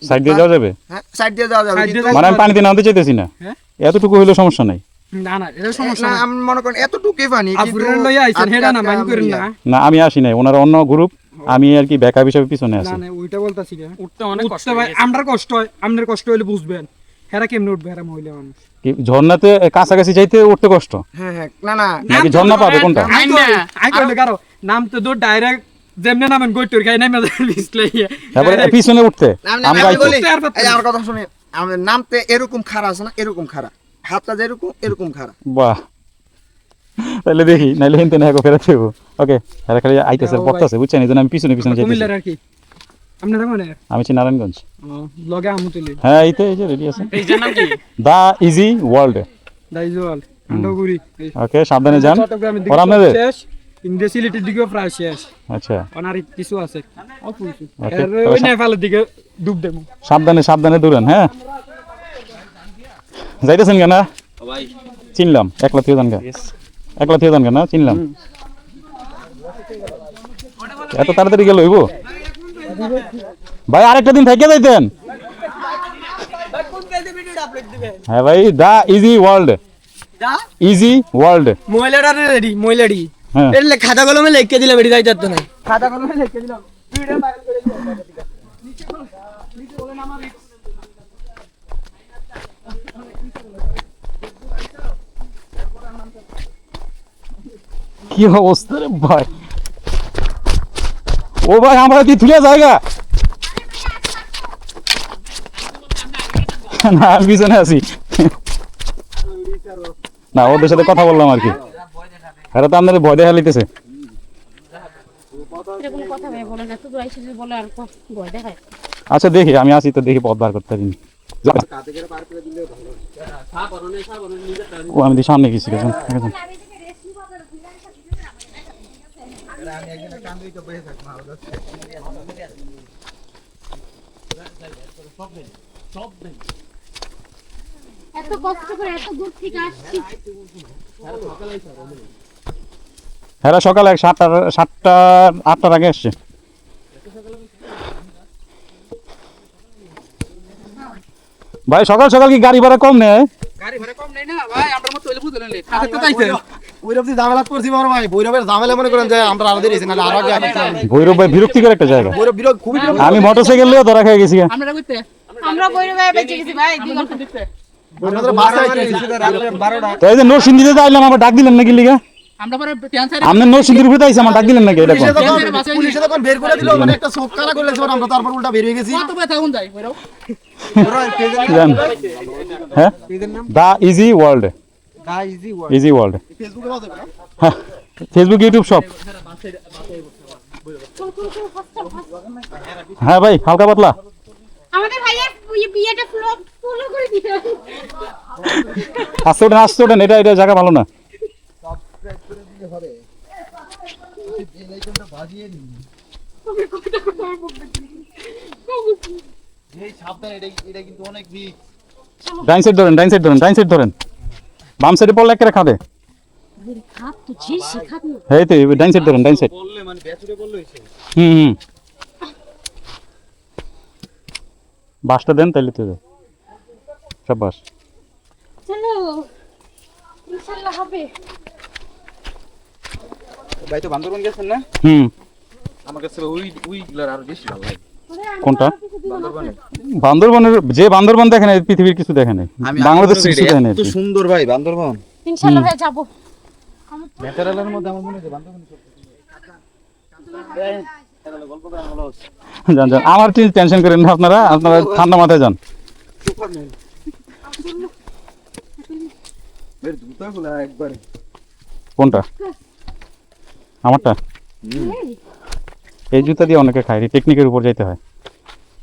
সাইড দিয়ে যাওয়া যাবে? হ্যাঁ সাইড দিয়ে যাওয়া যাবে, Side দিয়ে কিন্তু মানে আমি পানিতে নামতে চাইতেছি না, হ্যাঁ? এতটুকু হইলে সমস্যা নাই। না না এটা সমস্যা না না। আমি মনে করেন এতটুকুই পানি, আফুরেন লইয়া আইছেন হেডা না মাইন্ড করেন না। না আমি আসি নাই, ওনারা অন্য গ্রুপ, আমি আর কি ব্যাকআপ হিসেবে পিছনে না আছি। না ওইটা বলতাছি না। উঠতে অনেক কষ্ট উঠতে ভাই আমরার কষ্ট হয়, আপনার কষ্ট হইলে বুঝবেন। হেরা কেমনে উঠবে, হেরা মহিলা মানুষ। কি ঝর্ণাতে কাছাকাছি যাইতে উঠতে কষ্ট হ্যাঁ হ্যাঁ না না নাকি ঝর্ণা পাবে কোনটা? আই কইলে কারো নাম তো দূর ডাইরেক্ট যেমনে নামেন গইটর খাই নামে বিসলে তারপরে পিছনে উঠতে আমি আমরা আমি বলি উঠতে আর পারতাম এই না। আমার কথা শুনে, আমাদের নামতে এরকম খাড়া আছে না, এরকম খাড়া, হাতটা যেরকম এরকম খাড়া। বাহ, তাহলে দেখি নাইলে হিনতে না ফেরত দেবো। ওকে, তারা খালি আইতেছে যাও পড়তেছে, বুঝছেন, এই জন্য আমি পিছনে পিছনে যাইতেছি। কুমিল্লার আর কি আপনারা কোনে আমি আছি নারায়ণগঞ্জ। লগে আমু তুলি হ্যাঁ এই তো এই যে রেডি আছে, এই যে নাম কি? দা ইজি ওয়ার্ল্ড। দাইজওয়াল আন্ডগুড়ি ওকে, সাবধানে যান। চট্টগ্রামের ওরা দিকে আপনাদের? শেষ, ইন্ডিয়া সিলেটের দিকেও প্রায় শেষ, আচ্ছা অনার কিছু আছে অল্প কিছু। Okay, এর ওই নেপালের দিকে ডুব দেবো। সাবধানে সাবধানে দৌড়ান। হ্যাঁ যাইতেছেন কেন? ভাই চিনলাম, একলা থেকে যান গা, একলা থেকে যান না, চিনলাম। এত তাড়াতাড়ি গেল হইব ভাই? আরেকটা দিন থেকে যাইতেন। হ্যাঁ ভাই, দা ইজি ওয়ার্ল্ড, ইজি ওয়ার্ল্ড। মহিলাটা রেডি, মহিলাডি হ্যাঁ এর খাতা কলমে লিখে দিলাম, এটি যাইতে তো নাই। খাতা কলমে লিখে দিলাম। কি অবস্থা রে ভাই! ও ভাই আমরা কি তুলে জায়গা না, আমি পিছনে আছি না, ওদের সাথে কথা বললাম আর কি। এরা তো আপনাদের ভয় দেখা লিতেছে। এরকম কথা ভাই বলে না, শুধু আইসে যে বলে আর ভয় দেখায়। আচ্ছা দেখি, আমি আসি তো, দেখি পথ বার করতে পারি। ও আমি দি সামনে গেছি গেছেন। এত কষ্ট করে এত দূর থেকে আসছি। হ্যাঁ সকালে 7টা 8টার আগে আসছে। ভাই সকাল সকাল কি গাড়ি ভাড়া কম নেয়? গাড়ি ভাড়া কম নেই না ভাই, আমরা মত হইলে বুঝলেন লে খাতে তো যাইতে। ভৈরব ঝামেলা করছি বড় ভাই, ভৈরবের ঝামেলা মনে করেন যে আমরা আরো দেরি নাহলে আরো আগে ভৈরব ভাই বিরক্তিকর একটা জায়গা। ভৈরব বিরোধ খুবই বিরক্ত। আমি মোটরসাইকেল নিয়ে ধরা খেয়ে গেছি। আমরা কইতে আমরা বইরে বেঁচে গেছি ভাই, 2 ঘন্টা। দেখতে আমাদের বাসে আইতেছি রাত্রে 12টা। তো এই যে নরসিংদীতে যাইলাম, আমার ডাক দিলেন নাকি লিগা? আমরা পরে টেনশন আপনি নরসিংদীর উপরে আইছে, আমার ডাক দিলেন নাকি? এটা কোন? পুলিশে যখন বের করে দিল মানে একটা চোখ কানা করে লাগছে, আমরা তারপর উল্টা বের হয়ে গেছি। কত ব্যথা কোন যাই বইরাও জান হ্যাঁ, the easy world, easy easy world. ফেসবুকে পাওয়া যাবে না? হ্যাঁ, ফেসবুক ইউটিউব সব। হ্যাঁ ভাই হালকা পাতলা। আমাদের ভাইয়ের বিয়েটা ফলো করে দিতে হবে। আসতে ওঠেন আসতে ওঠেন, এটা এটা জায়গা ভালো না। ডাইন সাইড ধরেন, ডাইন সাইড ধরেন, ডাইন সাইড ধরেন। বাম সাইডে পড়লে একটা খাবে। খাপ তো যে শিখাত না। এই তো ডাইন সাইড ধরেন, ডাইন সাইড। হুম বাসটা দেন তাইলে তো সব বাস। চলো ইনশাআল্লাহ হবে। ভাই তো বান্দরবান গেছেন না? হুম আমার কাছে ওইগুলার আরো বেশি ভালো লাগে। কোনটা? বান্দরবনের যে বান্দরবন দেখে নাই পৃথিবীর কিছু দেখে নাই, বাংলাদেশ কিছু দেখে নাই। এত সুন্দর ভাই বান্দরবান। ইনশাআল্লাহ ভাই যাব। ন্যাচারালের মধ্যে আমার মনে হয় বান্দরবান যান যান, আমার টেনশন করেন না আপনারা, আপনারা ঠান্ডা মাথায় যান। এর জুতাগুলো একবারে কোনটা? আমারটা? এই জুতা দিয়ে অনেকে খায়, টেকনিকের উপর যাইতে হয়।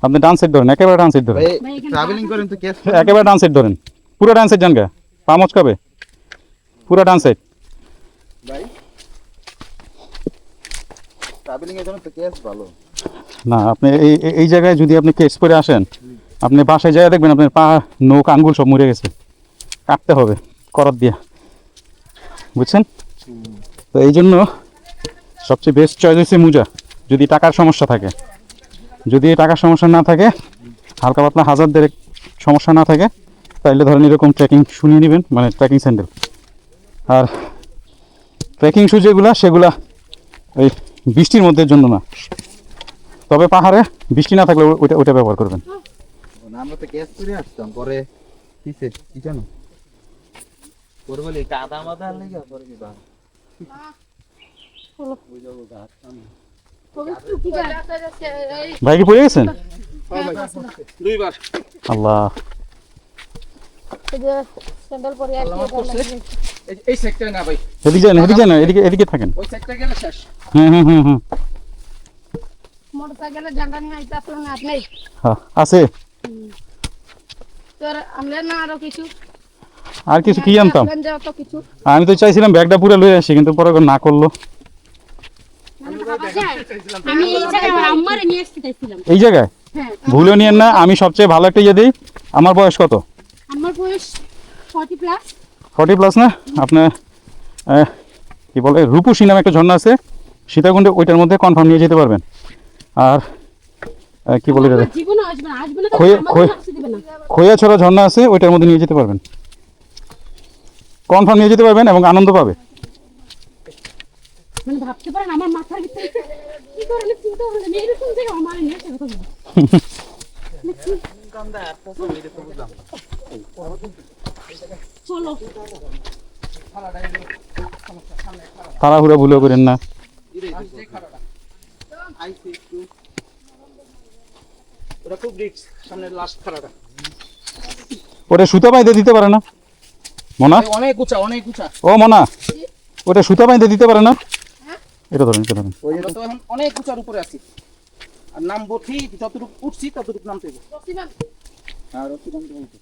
আপনি ডান সাইড ধরেন, একেবারে ডান সাইড ধরেন, ট্রাভেলিং করেন তো কেস একেবারে ডান সাইড ধরেন, পুরো ডান সাইড যান গা, পা মচকাবে, পুরো ডান সাইড। ভাই ট্রাভেলিং এর জন্য তো কেস ভালো। না আপনি এই জায়গায় যদি আপনি কেস পরে আসেন, আপনি বাসায় যাই দেখবেন আপনার পা, নখ, আঙ্গুল সব মরে গেছে, কাটতে হবে করাত দিয়া, বুঝছেন? তো এই জন্য সবচেয়ে বেস্ট চয়েস হচ্ছে মোজা, যদি টাকার সমস্যা থাকে। যদি টাকার সমস্যা না থাকে, হালকা পাতলা হাজারদের সমস্যা না থাকে, তাইলে ধরেন এরকম ট্রেকিং শু নিয়ে নেবেন, মানে ট্রেকিং স্যান্ডেল। আর ট্রেকিং শু যেগুলা, সেগুলা ওই বৃষ্টির মধ্যে জন্য না, তবে পাহাড়ে বৃষ্টি না থাকলে ওইটা ব্যবহার করবেন। আমরা তো কেস করে আসতাম, পরে কিসে কি জানো পরে বলি কাদা মাদা লেগে পরে কি বা ভাই কি পড়ে গেছেন? দুইবার আল্লাহ, এই সেক্টর না ভাই, এদিকে যান, এদিকে যান, এদিকে থাকেন। ওই সেক্টর গেলে শেষ। হুম, মোটরসাইকেলের ঝান্ডা নিয়ে আইতে আসলো না আপনি? হ্যাঁ আছে। তোর আমলে না আরো কিছু আর কিছু কি আনতাম? আসলেন যে অত কিছু আমি তো চাইছিলাম ব্যাগটা পুরো লয়ে আসি, কিন্তু পরে না করলো। আমি এই জায়গায় আমার আম্মারে নিয়ে আসতে চাইছিলাম। এই জায়গায় হ্যাঁ, ভুলে নিয়েন না, আমি সবচেয়ে ভালো একটা ইয়ে দিই। আমার বয়স কত? আমার বয়স 40 প্লাস। 40 প্লাস না? আপনার কি বলে, রূপসী নামে একটা ঝর্ণা আছে সীতাকুণ্ডে, ওইটার মধ্যে কনফার্ম নিয়ে যেতে পারবেন। আর কি বলে এটা, জীবনে আসবে না, আসবে না তো খোয়া- আমাকে খোয়া- আসতে দিবে না। খোয়াছড়া ঝর্ণা আছে, ওইটার মধ্যে নিয়ে যেতে পারবেন, কনফার্ম নিয়ে যেতে পারবেন এবং আনন্দ পাবে। মানে ভাবতে পারেন আমার মাথার ভিতরে কি করে চিন্তা হলো, আমি এরকম থেকে আমার নিয়ে আসতে কথা বলি। চলো তাড়াহুড়া ভুলেও করেন না। ওটা খুব রিস্ক, সামনে লাস্ট খাড়াটা ওটা সুতা বাইঁধে দিতে পারে না মনা? অনেক উঁচা, অনেক উঁচা। ও মনা, ওটা সুতা বাইঁধে দিতে পারে না? এটা ধরেন, এটা ধরেন। আমরা তো এখন অনেক উঁচার উপরে আছি, আর নামবো ঠিক যতটুকু উঠছি ততটুকু নামতে হবে। আর অতি নামতে হবে।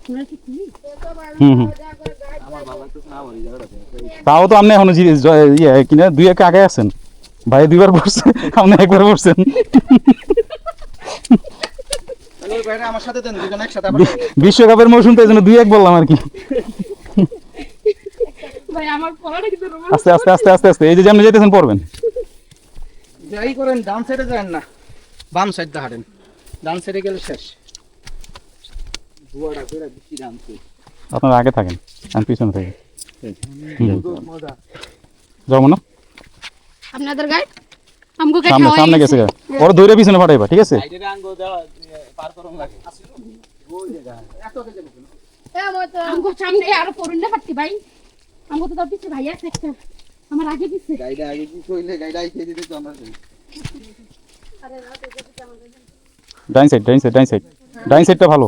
তোমরা কি খুলি? হুম। তাও তো আপনি এখনো কিনা 2-1 আগে আছেন, ভাই 2বার পড়ছে, আপনি 1বার পড়ছেন। তাহলে ওই বাইরে আমার সাথে দেন, দুজন একসাথে। বিশ্বকাপের মৌসুম তো এই জন্য 2-1 বললাম আর কি। ভাই আমার পড়াটা কিন্তু আস্তে আস্তে আস্তে আস্তে আস্তে, এই যে যেমন যেতেছেন পড়বেন। যাই করেন ডান সাইডে যান না, বাম সাইড দিয়ে হাঁটেন, ডান সাইডে গেলে শেষ। ধোয়াটা করে বেশি ডানছে। আপনারা আগে থাকেন, আমি পিছনে থাকি। যাবো না, আপনাদের গাইড আমগো কে সামনে খাওয়াই সামনে গেছে গা। ওর ধরে পিছনে পাঠাইবা, ঠিক আছে? সাইডে আঙ্গো দেওয়া পার করুন লাগে। ওই জায়গা এত কে যাবে কেন? আমগো সামনে আরো পড়ুন না পারতি ভাই, আমগো তো পিছে ভাই আছে একটা, আমার আগে পিছে। গাইডা আগে কি কইলে গাইডা আইতে দিতে তো আমরা ডাইন সাইড, ডাইন সাইড, ডাইন সাইড, ডাইন সাইডটা ভালো,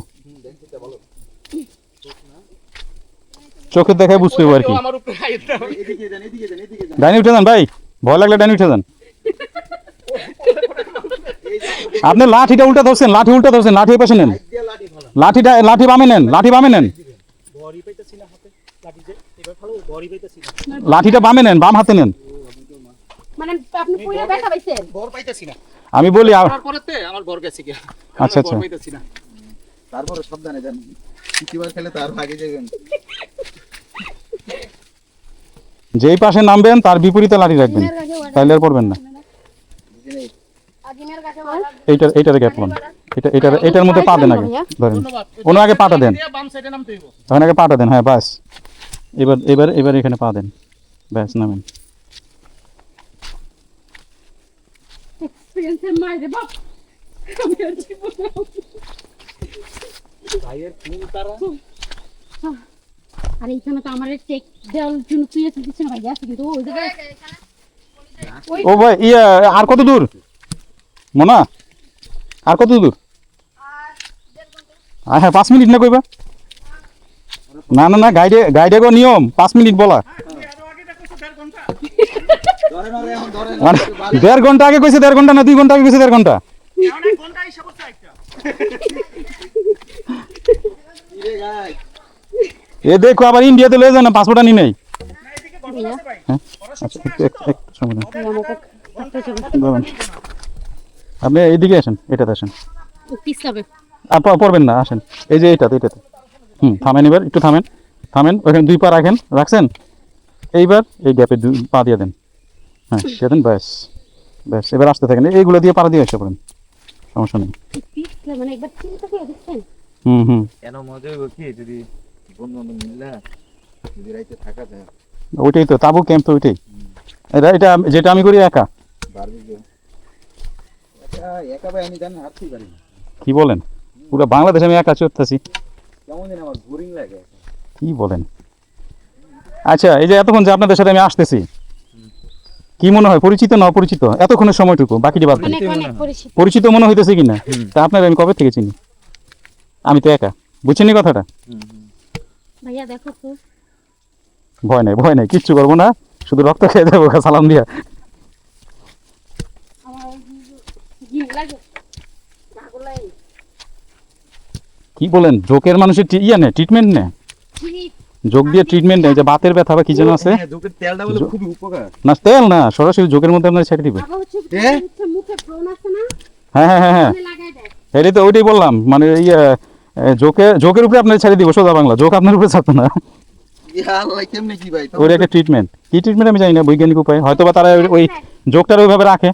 চোখের দেখায় বুঝতে পারবো আর কি। আমার উপরে হাইট দাও। এদিকে যান, এদিকে যান, এদিকে যান। ডাইনি উঠে যান ভাই, ভয় লাগলে ডাইনি উঠে যান। আপনি লাঠিটা উল্টা ধরছেন, লাঠি উল্টা ধরছেন, লাঠি এই পাশে নেন, লাঠি বামে নেন, লাঠি বামে নেন, বড়ি পাইতেছি না হাতে, লাঠি যে এবার ভালো বড়ি পাইতেছি না। লাঠিটা বামে নেন, বাম হাতে নেন। মানে আপনি পুরো ব্যথা পাইছেন? বড় পাইতেছি না। আমি বলি তারপরেতে আমার বড় গেছে কি? আচ্ছা, আচ্ছা। বড় পাইতেছি না। তারপরে সাবধানে যান, কিবার খেলে তার আগে যাবেন। যেই পাশে নামবেন তার বিপরীতে লাঠি রাখবেন, তাইলে আর পড়বেন না। আজিমের কাছে এইটার গ্যাপ লন, এটার মধ্যে পা দেন আগে, ধরেন ধন্যবাদ। ওনার আগে পাটা দেন, বাম সাইডে নামতে হইব। তখন আগে পাটা দেন। হ্যাঁ বাস, এবার এখানে পা দেন, ব্যাস নামেন। এক্সপেরিয়েন্সের মাইরে বাপ, আমি আর জীবনে ভাইয়ের ফুল তারা আর এইখানে তো আমার চেক দেওয়ার জন্য তুই এসে দিচ্ছে না ভাই, আছে কিন্তু ওই জায়গায় ও ভাই আর কত দূর মোনা, আর কত দূর? হ্যাঁ 5 মিনিট না কইবা? না গাইডে গো নিয়ম 5 মিনিট বলা। মানে 1.5 ঘন্টা আগে কইছে 1.5 ঘন্টা না 2 ঘন্টা আগে কইছে 1.5 ঘন্টা এ দেখো আবার ইন্ডিয়াতে লয়ে যায় না পাসপোর্ট আনি নাই হ্যাঁ? আচ্ছা, একটু সময় দিন। দাঁড়ান। আপনি এইদিকে আসেন, এটাতে আসেন। পিছলাবে আর পড়বেন না, আসেন। এই যে এটাতে থামেন, এবার একটু থামেন ওখানে 2 পা রাখছেন। এইবার এই গ্যাপে 2 পা দিয়ে দেন। হ্যাঁ দিয়ে দেন, ব্যাস এবার আসতে থাকেন, এইগুলো দিয়ে পাড়া দিয়ে এসে পড়েন, সমস্যা নেই। পিছলা মানে একবার চিন্তা করে দেখছেন কেন মজা হইব কি যদি বন্ধু বান্ধব মিললা যদি রাইতে থাকা যায় ওইটাই তো তাবু ক্যাম্প, তো ওইটাই। এটা যেটা আমি করি একা। বারবিকিউ একা ভাই আমি জানি হাঁটতেই পারি না, কি বলেন, পুরো বাংলাদেশে আমি একা চড়তেছি, কেমন যেন আমার বোরিং লাগে। কি বলেন। আচ্ছা, এই যে এতক্ষণ যে আপনাদের সাথে আমি আসতেছি, কি মনে হয় পরিচিত না অপরিচিত? এতক্ষণের সময়টুকু বাকিটি বাদ দেন। অনেক পরিচিত। পরিচিত মনে হইতেছে কিনা? তা আপনার আমি কবে থেকে চিনি? আমি তো একা, বুঝছেন এই কথাটা? ভাইয়া দেখো তো, ভয় নাই, কিচ্ছু করবো না, শুধু রক্ত খেয়ে যাবো সালাম দিয়া। আমার ঘিন লাগে পাগলাই। কি বলেন, জোকের মানুষের ট্রিটমেন্ট নেয়, যোগ দিয়ে ট্রিটমেন্ট নেয়, যে বাতের ব্যথা বা কি যেন আছে হ্যাঁ, যোগের তেলটা বলে খুবই উপকার। না, তেল না, সরাসরি যোগের মধ্যে আপনার ছেড়ে দিবে। আবার হচ্ছে মুখে ব্রণ আছে না, হ্যাঁ ওখানে লাগাই দেয়। এটাই তো, ওইটাই বললাম, মানে জোকের উপরে আপনার ছেড়ে দিব, সোজা বাংলা, জোক আপনার উপরে ছাড়তো না। ইয়া আল্লাহ, কেমনে কি ভাই? ওর একটা ট্রিটমেন্ট, কি ট্রিটমেন্ট আমি জানি না, বৈজ্ঞানিক উপায় হয়তো, বা তারা ওই জোকটার ওইভাবে রাখে।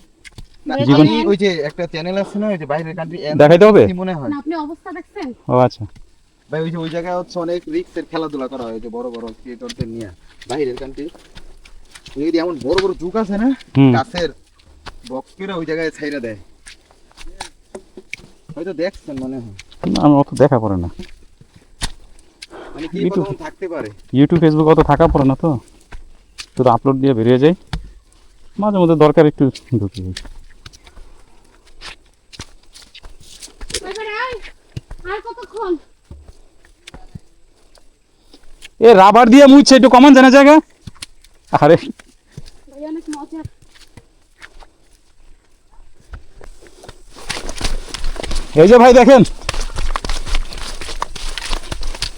না, জীবন- আমি ওই যে একটা চ্যানেল আছে না, ওই যে বাইরের কান্ট্রি দেখাইতে হবে? মনে হয় না আপনি অবস্থা দেখছেন? ও আচ্ছা, ভাই, ওই যে ওই জায়গায় হচ্ছে অনেক রিস্কের খেলাধুলা করা হয়, ওই যে বড় বড় ক্রিয়েটরদের নিয়ে বাইরের কান্ট্রি। ওই যে এমন বড় বড় জুক আছে না, হুম। গাছের বক্স করে ওই জায়গায় ছাইরা দেয়, হয়তো দেখছেন মনে হয়। না, আমি অত দেখা পড়ে না, মানে কি ইউটিউব- কতক্ষণ থাকতে পারে। ইউটিউব ফেসবুক অত থাকা পড়ে না, তো শুধু আপলোড দিয়ে বেরিয়ে যায়, মাঝে মধ্যে দরকার একটু ঢুকি। এবার আর কতক্ষণ? এ রাবার দিয়ে মুছছে, একটু কমান জানা জায়গা। আরে ভাই অনেক মজা। এই যে ভাই দেখেন,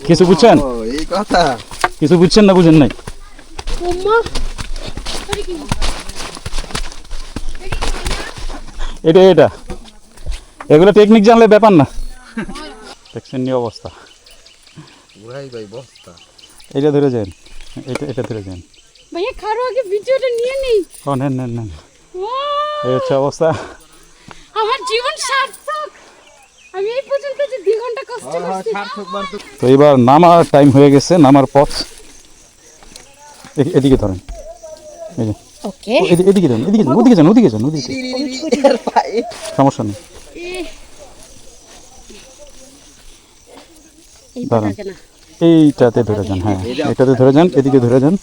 কিছু বুঝছেন? ও, এই কথা। কিছু বুঝছেন না, বুঝেন নাই? ওম্মা এটা এগুলো টেকনিক জানলে ব্যাপার না। দেখছেন নি অবস্থা, পুরাই ভাই বস্তা। এটা ধরে যান, এটা ধরে যান। ভাইয়া খারো আগে ভিডিওটা নিয়ে নেই। ও নেন, ও, এই হচ্ছে অবস্থা। আমার জীবন সার্থক। আমি এই পর্যন্ত যে 2 ঘন্টা কষ্ট করছি। সার্থক বার তো। তো এবার নামার টাইম হয়ে গেছে, নামার পথ। এদিকে ধরেন, এই যে ওকে এদিকে যান, ওদিকে যান। সমস্যা নেই, এই দাঁড়ান। থাকে না। এইটাতে ধরে যান, হ্যাঁ এটাতে ধরে যান, এদিকে ধরে যান।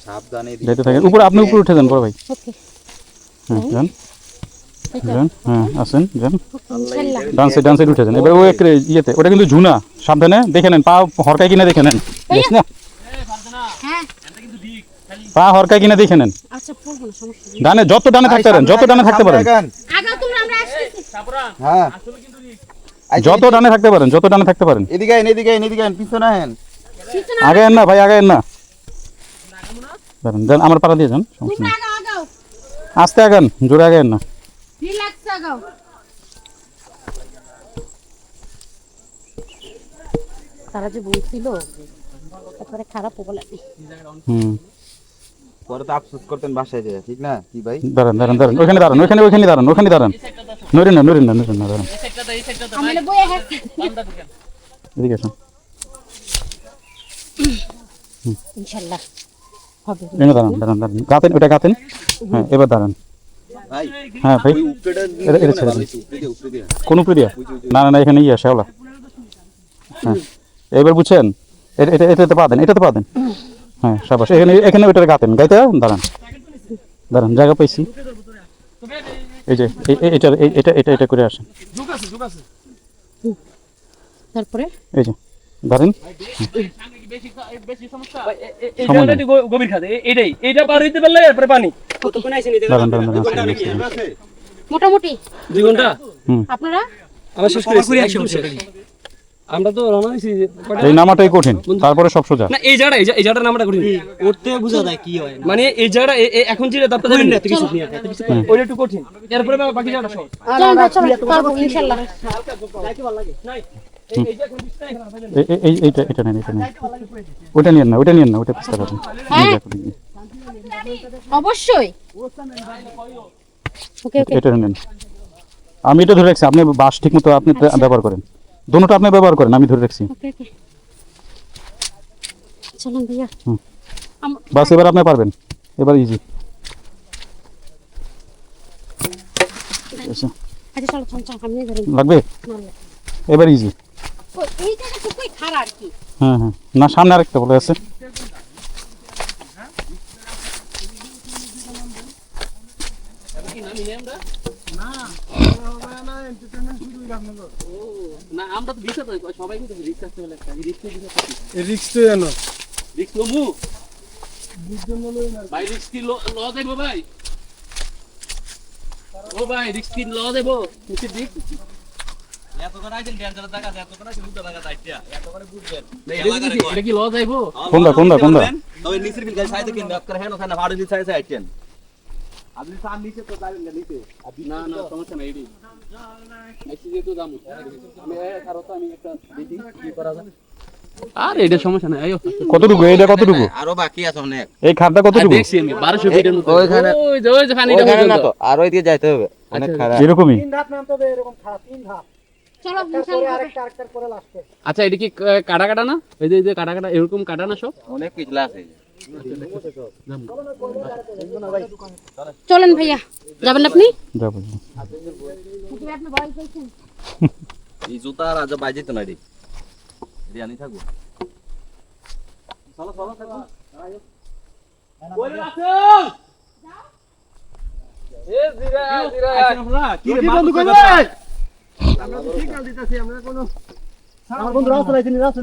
সাবধানে যেতে থাকেন, উপরে আপনি উপরে উঠে যান বড় ভাই। ওকে হ্যাঁ যান, হ্যাঁ আসেন, যান। ইনশাআল্লাহ। ডান সাইড উঠে যান। এবার ওই একটা ইয়েতে, ওটা কিন্তু ঝুনা, সাবধানে দেখে নেন, পা হরকায় কিনা দেখে নেন। বেশ না, হ্যাঁ পা হরকায় কিনা দেখে নেন। আচ্ছা পড়বো না, সমস্যা নেই। ডানে যত ডানে থাকতে পারেন, থাকতে পারেন, আগাও তোমরা, আমরা আসতেছি। হ্যাঁ, যত ডানে থাকতে পারেন। এদিকে আইন, পিছনে আইন। পিছনে আগে না ভাই, আগে না, দাঁড়ান, আমার পাড়া দিয়ে যান, সমস্যা তোমরা নেই। আগাও। আস্তে আগান, জোরে আগান না। রিল্যাক্স আগাও। তারা যে বলছিল তারপরে খারাপ বলে। পরে তো আফসোস করতেন বাসায় যায়, ঠিক না কি ভাই? দাঁড়ান, ওখানে দাঁড়ান, ওখানে দাঁড়ান। নড়েন না, দাঁড়ান। আমি না বইয়ে হাঁটছি। এদিকে আসুন, ইনশাআল্লাহ হবে। এখানে দাঁড়ান। গাতেন, ওটা গাতেন। হ্যাঁ এবার দাঁড়ান। ভাই, হ্যাঁ ভাই, ওই উপরেটা নিয়ে এটা যাবো না, ছেড়ে ভালো দিন। হয়েছে, উপরে দিয়ে। কোন উপরে দিয়া? না, এখানে শ্যাওলা। হ্যাঁ এবার বুঝছেন, এটাতে পা দেন। হ্যাঁ সাবাস, এখানে ওইটার গাইতে দাঁড়ান, জায়গা পাইছি। এই যে এটা করে আসেন, তারপরে এই যে দাঁড়ান। এই জায়গাটা একটু গভীর খাদে এইটা পার হইতে পারলে এরপরে পানি দাঁড়ান দাঁড়ান দাঁড়ান মোটামুটি 2 ঘন্টা আপনারা আমরা শেষ করেছি আমরা তো রওনা হইছি এই নামাটাই কঠিন, তারপরে সব সোজা। না এই জায়গাটা নামটা কঠিন উঠতে বুঝা যায় কি হয় মানে এই জায়গাটা এখন যেটা তারপরে যাবেন না কিছু নিয়ে ওইটা একটু কঠিন এরপরে বাকি জায়গাটা সহজ চলুন ভাই, চলুন পারবো ইনশাআল্লাহ। নাই এই যে এখন বিস্তারিত এইটা নেন, এটা নেন, ওইটা নিয়েন না, ওইটা নিয়েন না, ওইটা পিস্তা করেন। হ্যাঁ অবশ্যই। ওকে ওকে এটা নেন, আমি এটা ধরে রাখছি, আপনি বাস ঠিক মতো আপনি ব্যবহার করেন, দুটোটা আপনি ব্যবহার করেন, আমি ধরে রাখছি। ওকে ওকে চলুন ভাইয়া। বাস এবার আপনি পারবেন, এবার ইজি। আচ্ছা চলো চল চল সামনে ধরেন। লাগবে, এবার ইজি। এই জায়গাটা খুবই খারাপ আর কি। হ্যাঁ হ্যাঁ, না সামনে আরেকটা বলে আছে। না আমরা তো দিছে তো সবাই কিন্তু রিস্ক আসতে বলে একটা রিস্ক তো জানো রিস্ক লমু ভাই রিস্ক কি ল দেব ভাই ও ভাই রিস্ক কি ল দেব কিছু দিক এত করে আইছেন ডেঞ্জার জায়গা এত করে আইছেন উল্টা জায়গা আইতিয়া এত করে বুঝবেন এটা কি ল যাইব কোনটা তবে নিচের বিল গায় সাইডে কিন আপনারা হেন ওখানে ভাড়া দিতে চাইছে আইছেন আপনি সাম নিচে তো যাবেন না নিচে না না সমস্যা নাই এডি আইসি যে তো দামু আমি আর তো আমি একটা দেখি কি করা যায় আর এটা সমস্যা নাই আইও কতটুকু, এইটা কতটুকু, আরো বাকি আছে অনেক এই খাটটা কতটুকু? দেখছি আমি 1200 ফিটের মতো ওইখানে ওই যে পানিটা না তো আর ওই দিকে যাইতে হবে অনেক খারাপ এরকমই। চলো ইনশাআল্লাহ। আচ্ছা এটা কি কাটা কাটা না এই যে কাটা কাটা এরকম কাটা না সব অনেক পিছলা আছে চলেন ভাইয়া, যাবেন আপনি? যাবো। আপনি ভয় পেয়েছেন? এই জুতা আর আজ বাইজে তো না রে এদি আনি থাকবো চলো চলো থাকো ওরে আসো এ জিরা কি রে বন্ধু কই ভাই আমরা তো ঠিক দিতেছি, আমরা কোনো আমার বন্ধু রাস্তা লাইছিনি রাস্তা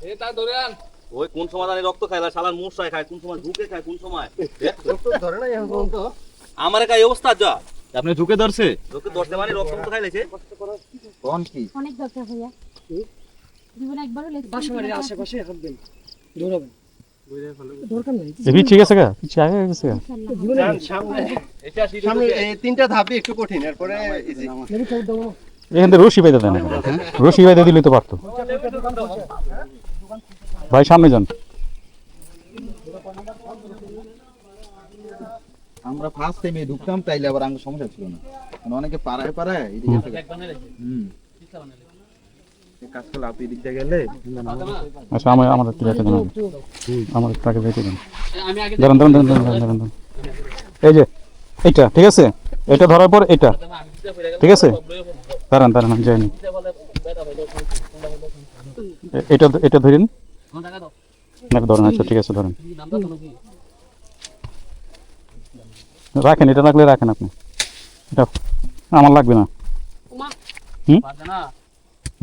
এ তা ধরে আন ওই কোন সময় জানি রক্ত খাইলা শালার মুরসাই খায় কোন সময় ঢুকে খায় কোন সময় রক্ত ধরে না এখন তো আমারে কাই অবস্থা যা আপনি ঢুকে ধরছে ঢুকে ধরতে মানে রক্ত তো খাইলেছে কোন কি অনেক দরকার ভাইয়া। জীবনে একবারও লেগে বাসাবাড়ির আশেপাশে হাঁটবেন দৌড়াবেন দরকার নাই এমনি ঠিক আছে গা, কিছু আগে গেছে গা। এটা সিঁড়ি সামনে এই তিনটা ধাপই একটু কঠিন, এরপরে ইজি। এখান থেকে রশি বাইতে দেন, রশি বাইতে দিলে তো পারতো। ভাই সামনে যান। আমরা ফার্স্ট টাইমে ঢুকতাম তাইলে আবার আমার সমস্যা ছিল না, মানে অনেকে পাড়ায় পাড়ায় এদিকে কাজ করলে আপনি এদিক দিয়ে গেলে আচ্ছা আমার একটু যেতে দেন, আমার একটু আগে যেতে দেন। দাঁড়ান দাঁড়ান দাঁড়ান দাঁড়ান দাঁড়ান দাঁড়ান। এই যে এইটা ঠিক আছে, এটা ধরার পর এটা ঠিক আছে, দাঁড়ান দাঁড়ান আমি যাইনি, এটা এটা ধরেন না, ধরেন। আচ্ছা ঠিক আছে ধরেন, রাখেন, এটা রাখলে রাখেন আপনি, এটা আমার লাগবে না।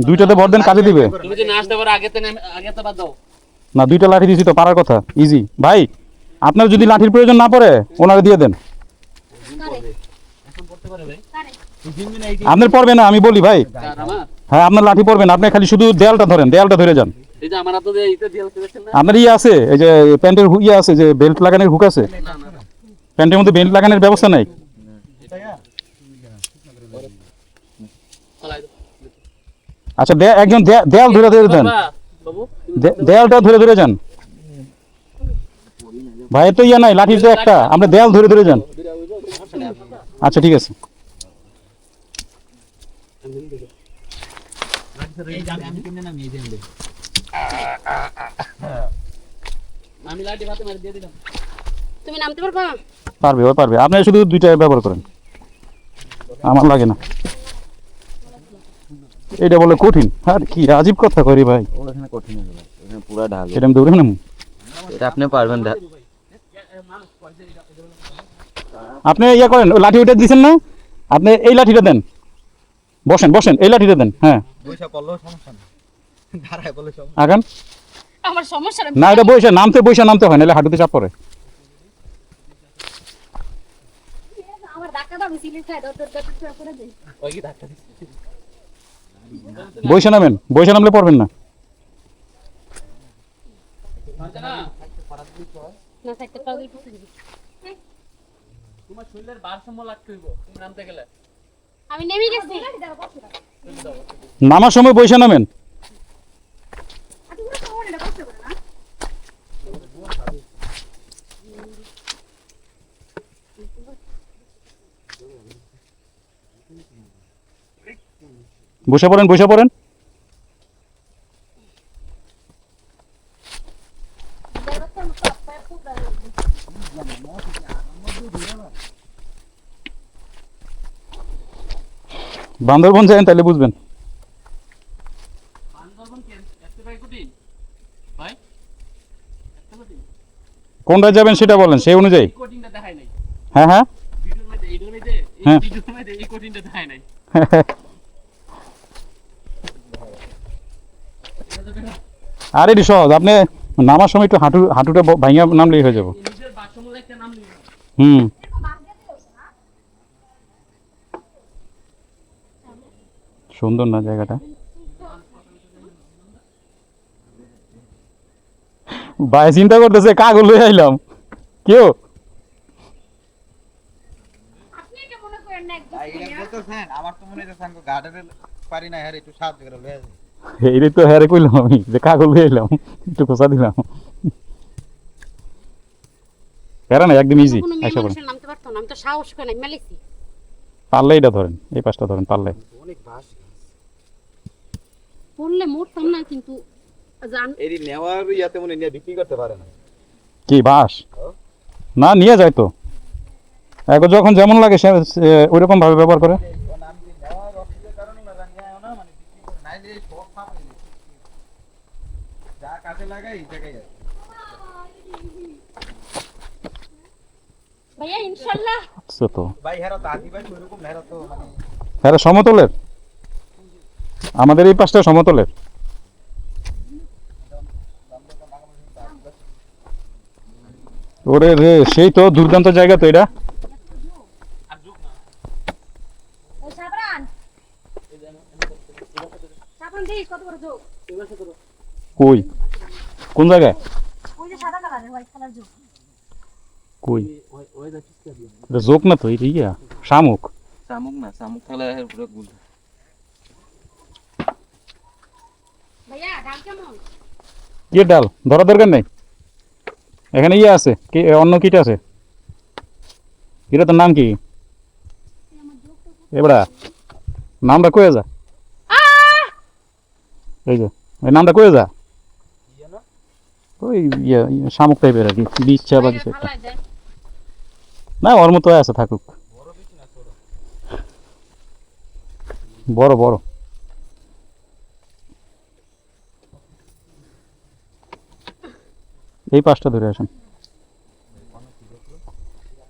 দুইটাতে ভর দেন, কাজে দিবে তুমি যে নাচ দেবার আগেতে বাদ দাও না। দুইটা লাঠি দিছি তো, পারার কথা ইজি। ভাই আপনার যদি লাঠির প্রয়োজন না পড়ে ওনারে দিয়ে দেন, আপনার পড়বে না আমি বলি ভাই। হ্যাঁ আপনার লাঠি পড়বে না, আপনি খালি শুধু দেয়ালটা ধরেন, দেয়ালটা ধরে যান। এই যে আমার হাতে যে এইটা দিয়েল করেছেন না আপনার ইয়ে আছে, এই যে প্যান্টের ইয়ে আছে, যে বেল্ট লাগানোর হুক আছে, প্যান্টের মধ্যে বেল্ট লাগানোর ব্যবস্থা নাই। আচ্ছা একজন দেয়াল ধরে ধরে দেন, বাবু দেয়ালটা ধরে ধরে যান ভাই, তো ইয়ে নাই লাঠির তো একটা, আমরা দেয়াল ধরে ধরে যান। আচ্ছা ঠিক আছে। আমি লাঠি ভাতে মারি দিয়ে দিলাম তুমি নামতে পারবা? পারবে, ও পারবে, আপনি শুধু দুইটা ব্যবহার করেন, আমার লাগে না। এটা বলে কঠিন, আর কি আজীব কথা করি ভাই, ওখানে কঠিন হবে, ওখানে পুরো ঢাল, এটা আমি দৌড়ে না। এটা আপনি পারবেন না। আপনি ইয়ে করেন, ওই লাঠি ওইটা দিচ্ছেন না, আপনি এই লাঠিটা দেন, বসেন বসেন, এই লাঠিটা দেন। হ্যাঁ পয়সা পড়লেও সমস্যা নেই। দাঁড়ায় বলে সব আগান। আমার সমস্যা না এটা বসে নামতে হয়, নাহলে হাঁটুতে চাপ পড়ে। আমার ধাক্কা দাও, আমি সিলিং খাই দাও, তোর করে দে। ওই কি ধাক্কা দিচ্ছে বসে নামলে পড়বেন না। না থাকতে পাগল পুষে দিবি। তোমার শরীরের ভারসাম্য লাগতে হইব তুমি নামতে গেলে আমি নেমে গেছি। নামার সময় বসে নামেন। বসে পড়েন। বান্দরবন যাবেন তাহলে বুঝবেন। বান্দরবন কি এত ভাই কঠিন ভাই এত কঠিন কোনটা যাবেন সেটা বলেন, সেই অনুযায়ী। এই কঠিনটা দেখাই নাই হ্যাঁ ভিডিওর মধ্যে হ্যাঁ। ভিডিওর মধ্যে এই কঠিনটা দেখাই নাই আর এটি সহজ, আপনি নামার সময় একটু হাঁটুটা ভাঙিয়া নামলেই হয়ে যাবো। নিজের ভারসাম্য একটা নাম নিব হুম। সুন্দর না জায়গাটা? ভাই চিন্তা করতেছে কাগজ লয়ে আইলাম কেউ। আপনি এটা মনে করেন না একদম এইটা বলতেছেন আমার তো মনে হচ্ছে আমি গার্ডেনে পারি না হ্যাঁ একটু সাহায্য করে লয়ে যাই এই তো হ্যাঁ কইলাম আমি যে কাগজ লয়ে আইলাম, একটু খোঁচা দিলাম। এরা না একদম ইজি। কোনো মেয়ে আশা করেন মানুষের নামতে পারতো না, আমি তো সাহস করে নাই মেলেছি। পারলে এটা ধরেন, এই পাশটা ধরেন পারলে। অনেক বাস পড়লে মরতাম না, কিন্তু জান এরি নেওয়ার ইয়াতে মনে নিয়ে বিক্রি করতে পারে না কি বাস না নিয়ে যায় তো, এখন যখন যেমন লাগে সে ওই রকম ভাবে ব্যবহার করে। নাম দিয়ে নেওয়ার অসুবিধার কারণে না নিয়ে না মানে বিক্রি করে নাই যে সব ফাপ হয়ে যায়। যা কাজে লাগাই এই জায়গায় আছে ভাইয়া ইনশাআল্লাহ। আচ্ছা তো ভাই হেরা তো আদিবাসী ওইরকম হেরা তো মানে হ্যাঁ সমতলের, আমাদের এই পাশটা সমতলের। ওরে রে সেই তো দুর্দান্ত জায়গা তো এটা। ওই সাবরান দেখ কত বড় যোগ। কই কোন জায়গায়? ওই যে সাদা কালারের হোয়াইট কালার যোগ। কই এটা জোক না তো, এটা ইয়া শামুক। শামুক তাহলে পুরো গুল ভাইয়া ডাল কেমন? কি ডাল ধরা দরকার নেই, এখানে ইয়ে আছে কি অন্য কিট আছে। এটা তোর নাম কি এবড়া? নামটা কয়ে যা, এই যে ওই নামটা কয়ে যা। ওই ইয়ে শামুক টাইপের আর কি, বিষ চা বা কিছু একটা। ভালো দেন। না ওর মতো আছে, থাকুক। বড় বড় এই পাঁচটা ধরে আসেন,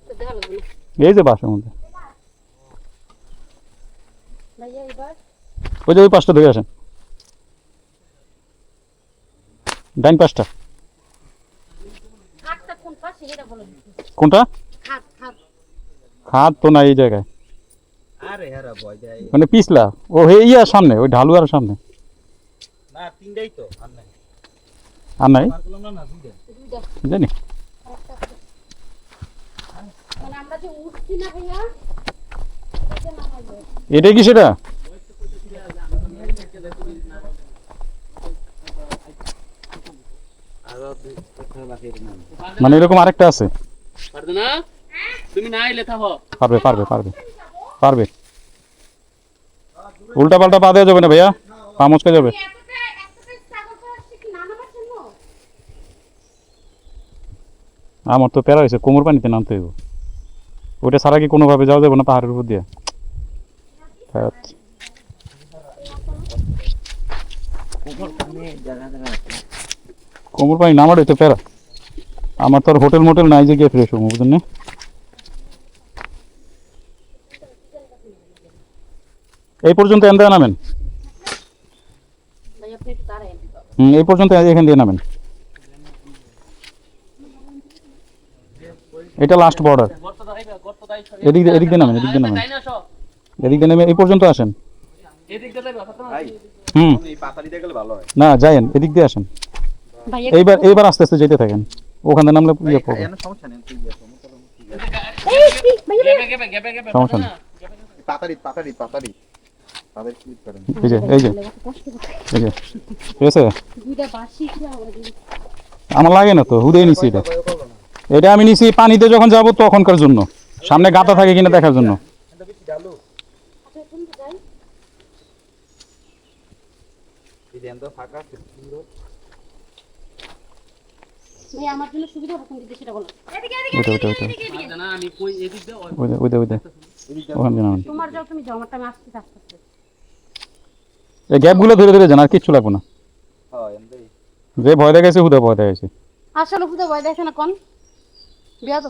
তো দেখা লাগবে না। এই যে বাসের মধ্যে ভাইয়া এবার ওই যে ওই পাঁচটা ধরে আসেন, ডাইন পাঁচটা। হাতটা কোন পাশে এটা বলো। কোনটা? হাত হাত খাদ তো না এই জায়গায়, আরে হেরা ভয় দেয় মানে পিছলা ও হে ইয়ার সামনে, ওই ঢালুয়ার সামনে। না তিনটাই তো আর নাই আর নাই আর বললাম না দুইটা দুইটা জানি। মানে আমরা যে উঠছি না ভাইয়া এটা নামাইবো। এটাই কি সেটা? মানে এরকম আরেকটা আছে? পারবে না তুমি না আইলে থাকো পারবে পারবে পারবে পারবে। উল্টা পাল্টা পা দেওয়া যাবে না ভাইয়া, পা মচকে যাবে। এতটা স্ট্রাগল করে আসছে কি না নামার জন্য? আমার তো প্যারা হয়েছে, কোমর পানিতে নামতে হইব। ওটা ছাড়া কি কোনোভাবে যাওয়া যাবে না পাহাড়ের উপর দিয়ে? কোমর পানি নামার হইতে প্যারা। আমার তো আর হোটেল মোটেল নাই যে গিয়ে ফ্রেশ হবো, বুঝলেন না? এই পর্যন্ত এনদা নামেন। ভাই আপনি একটু দাঁড়ান। এই পর্যন্ত এখান দিয়ে নামেন। এটা লাস্ট বর্ডার। এদিক দিয়ে নামেন, এদিক দিয়ে নামেন, এদিক দিয়ে নেমে এই পর্যন্ত আসেন। হুম, এই পাতা দিতে গেলে ভালো হয়। না যায়েন, এদিক দিয়ে আসেন। ভাইয়া এইবার আস্তে আস্তে যেতে থাকেন, ওখানে নামলে ইয়ে পড়বে, এখানে সমস্যা নেই, ঠিক আছে, সমস্যা নেই। পাতারি ক্লিক করেন। এই যে এই যে এই যে, ঠিক আছে। দুইটা বাসি কি হবে? আমার লাগে না তো, হুদেই নিছি এটা। এটা আমি নিছি পানিতে যখন যাব তখনকার জন্য, সামনে গাতা থাকে কিনা দেখার জন্য। আচ্ছা কোন যাই? এই দেন তো ফাঁকা আছে, সুন্দর। ভাই আমার জন্য সুবিধা হবে কোন দিকে সেটা বলো। এদিকে ওইটা ওইটা ওইটা ওইটা ওখান দিয়ে নামেন। তোমার যাও, তুমি যাও, আমারটা আমি আসতে আসতে। এই গ্যাপগুলো ধরে ধরে যান, আর কিচ্ছু লাগবে না। হ্যাঁ এমনি যে ভয় দেখাইছে হুদা ভয় দেখাইছে। আসলে খুদা ভয় দেখে না কোন বিয়া তো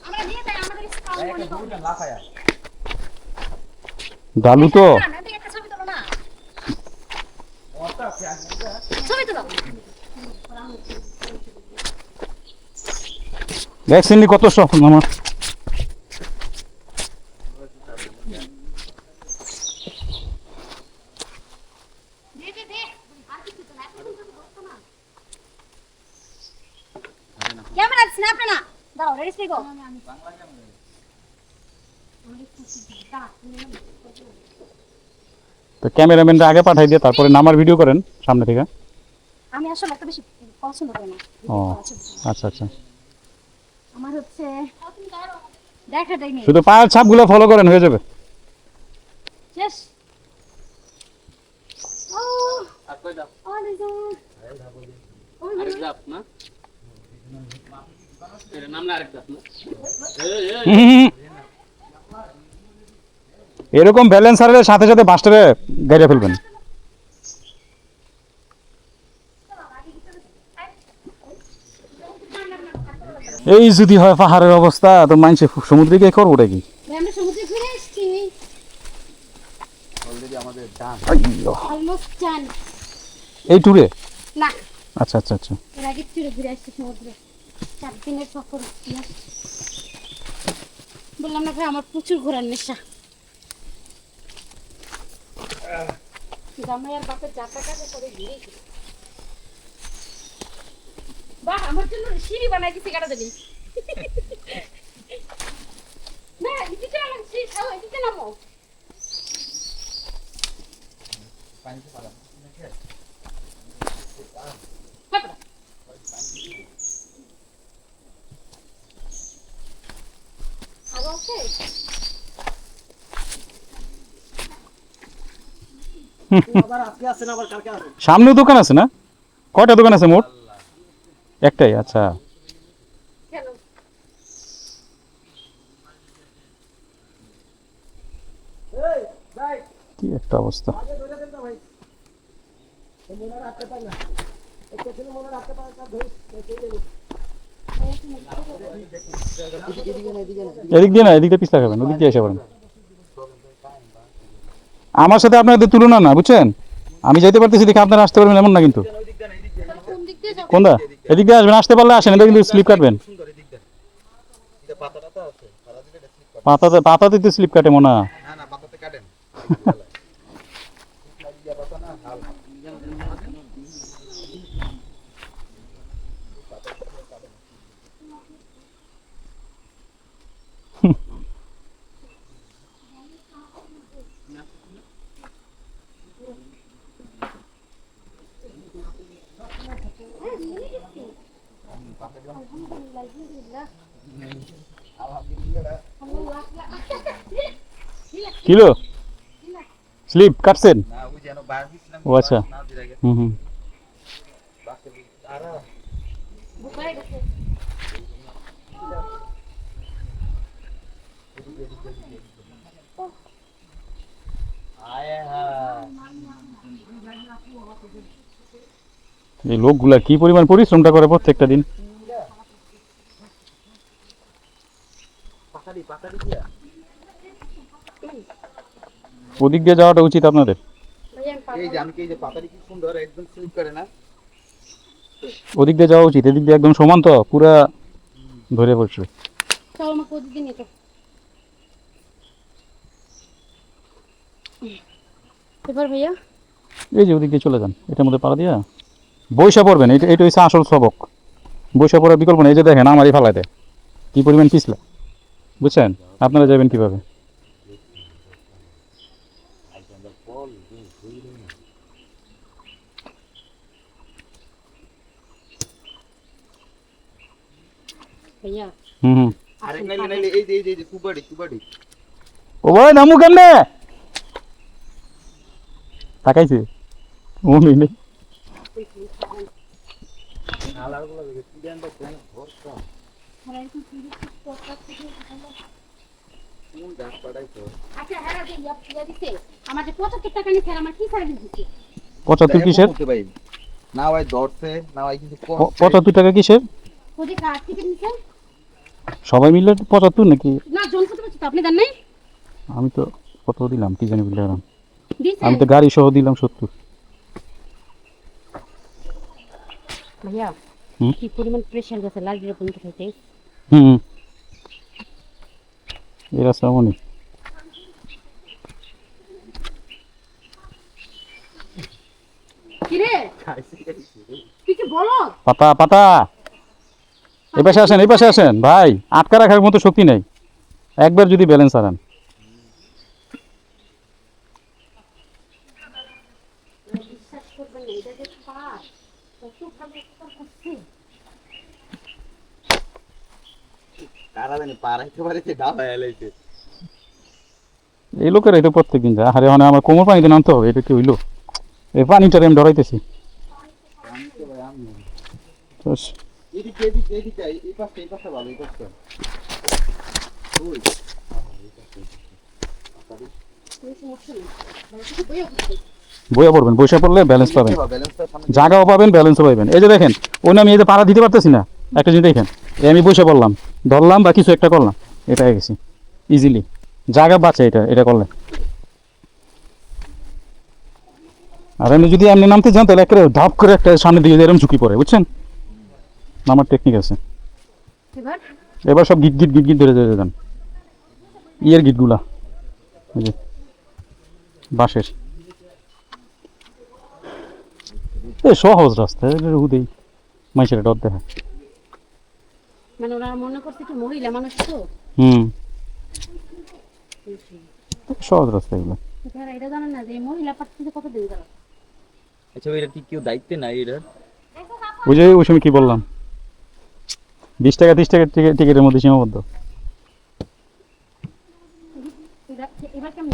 আমরা নিয়ে যাই, আমাদের স্কাউট মনে করো লাফায়া। ডালু তো না দেখে একটা ছবি তোলো না, ছবি তোলো। দেখছেন নি কত স্বপ্ন আমার। দে আর কিছু তো না, এখন তুমি বসতো না। ক্যামেরা স্ন্যাপ না দাও, রেডি স্টিক গো। তো ক্যামেরাম্যানরা আগে পাঠাই দিয়ে তারপরে নামার ভিডিও করেন সামনে থেকে। আমি আসলে এত বেশি পছন্দ করি না। ও আচ্ছা আচ্ছা, আমার হচ্ছে দেখাটাই নেই শুধু পায়ের ছাপগুলো ফলো করেন, হয়ে যাবে। শেষ। ও আর কই দাও আরে যাও আরেক দাও না এর নাম না আরেক দাও না হুম। এরকম ব্যালেন্সারের সাথে সাথে বাস্টারে গাড়িয়ে ফেলবেন। এই যদি হয় পাহাড়ের অবস্থা, তো মানুষে সমুদ্রে গিয়ে করবোটা কি? আমরা সমুদ্রে ঘুরে এসেছি, অলরেডি আমাদের ডান। আইয়ো, অলমোস্ট ডান। এই ট্যুরে? না আচ্ছা আচ্ছা আচ্ছা। এর আগে ঘুরে আসছি সমুদ্রে, 4 দিনের সফর। বললাম না ভাই আমার প্রচুর ঘোরার নেশা। জামাইয়ার বাপের যাত্রা কাজে করে ঘুরেছি। বাহ, আমার জন্য সিঁড়ি বানাই দিছি কাটা দেবি। না এদিকে আমার সিঁড়ি খাও, এদিকে নামো। আরো আছে? সামনে দোকান আছে না? কয়টা দোকান আছে মোট? একটাই, আচ্ছা। কেন? কি একটা অবস্থা। এদিক দিয়ে না, এদিক দিয়ে পিছলা খাবেন, ওদিক দিয়ে এসে পারেন। আমার সাথে আপনাদের তুলনা না, বুঝছেন? আমি যাইতে পারতেছি দেখে আপনারা আসতে পারবেন এমন না কিন্তু। কোন দিক দিয়ে যাবো? কোনটা? এদিক দিয়ে আসবেন, আসতে পারলে আসেন, এটা কিন্তু স্লিপ কাটবেন। সুন্দর এই দিকটা। এটা পাতাটা তো আছে, পাতা দিলে এটা স্লিপ করে। পাতাতে তো স্লিপ কাটে মনে হয়। না না পাতাতে কাটেন। পাতা না হাল। কিলো স্লিপ কাটছেন? না ওই যেন বাইরে দিছিলাম। ও আচ্ছা, না দিরা গেছে। হুম। আরে বুঝাই গেছে। আয় হ্যাঁ। এই লোকগুলা কি পরিমাণ পরিশ্রমটা করে প্রত্যেকটা দিন। পাতারি দিয়া। ওদিক দিয়ে যাওয়াটা উচিত আপনাদের। ভাইয়া আমি পারবো এই যে না। আমি কি এই যে পাতারি কি সুন্দর একদম স্লিপ করে না। ওদিক দিয়ে যাওয়া উচিত, এদিক দিয়ে একদম সমান তো পুরা ধরে পড়ছে। চল আমাকে ওদিকে নিয়ে চল। এবার ভাইয়া এই যে ওদিক দিয়ে চলে যান, এটার মধ্যে পাড়া দিয়া বৈশা পড়বেন। এটা এটা হচ্ছে আসল সবক, বৈশা পড়ার বিকল্প নেই। এই যে দেখেন আমারই ফালাই দেয় কি পরিমাণ পিছলা, বুঝছেন? আপনারা যাবেন কিভাবে? ভাইয়া হুম। আরে নাইলে নাইলে এই যে কুবাড়ি কুবাড়ি ও ভাই নামু কেমনে তাকাইছে ও নেই। কোন গাছ পাড়াইছো। আচ্ছা হ্যাঁ যে ইয়া দিতে আমার যে 75 টাকা নিছে আমার কি সার্ভিস দিতে? 75 কিসের? ভাই না ভাই ধরছে না ভাই কিছু কম 75 টাকা কিসের? ওই কার টিকিট নিছেন? সবাই মিলে 75 নাকি? না জন কত বলছি তো আপনি জানেন নাই? আমি তো কত দিলাম কি জানি বললাম, দিছেন আমি তো গাড়ি সহ দিলাম 70। ভাইয়া হুম? কি পরিমাণ প্রেশার গেছে লাল জিরা পর্যন্ত খাইতে। হুম এই রাস্তা মনে কি রে তুই কি বলো? পাতা পাতা এই পাশে আসেন, এই পাশে আসেন ভাই, আটকা রাখার মতো শক্তি নেই একবার যদি ব্যালেন্স হারান। বিশ্বাস করবেন না এটা যে পার কত ভাবে একটা করছে। কারা জানি পাড়াইতে পারিতে ডাব এলাইছে। এই লোকেরা এটা প্রত্যেকদিন যায়। আরে মানে আমার কোমর পানিতে নামতে হবে, এটা কি হইলো? এই পানিটারে আমি ডরাইতেছি। তো এদিকে এদিকে এদিকে এই পাশে ভালো এই পাশে। ওই কোনো সমস্যা নেই ভাইয়া কিছু বইয়া করতে। বইয়া পড়বেন, বইসা পড়লে ব্যালেন্স পাবেন, ব্যালেন্সটা সামনে জায়গাও পাবেন ব্যালেন্সও পাবেন। এই যে দেখেন ওই আমি এই যে পাড়া দিতে পারতেছি না, একটা জিনিস দেখেন এই আমি বসে পড়লাম, ধরলাম বা কিছু একটা করলাম, এটা হয়ে গেছি ইজিলি, জায়গা বাঁচে এটা এটা করলে। আর এমনি যদি আপনি নামতে যান তাহলে একটা ধাপ করে একটা সামনে দিয়ে এরকম ঝুঁকি পড়ে, বুঝছেন? আমার টেকনিক আছে। এবার এবার সব গিট গিট গিট গিট ধরে ধরে যান, ইয়ের গিটগুলা এই যে বাঁশের। এই সহজ রাস্তা, হুদেই মাইসের ডর দেখা। মানে ওরা মনে করছে কি মহিলা মানুষ তো হুম সহজ রাস্তা এগুলো। তারা এটা জানেন না যে এই মহিলা পার্টিতে কত দিন গেল। আচ্ছা এটা কি কেউ দায়িত্বে নাই এটা? ওই যে ওই সময় কি বললাম 20 টাকা 30 টাকার টিকিটের মধ্যে সীমাবদ্ধ। এবার কেমন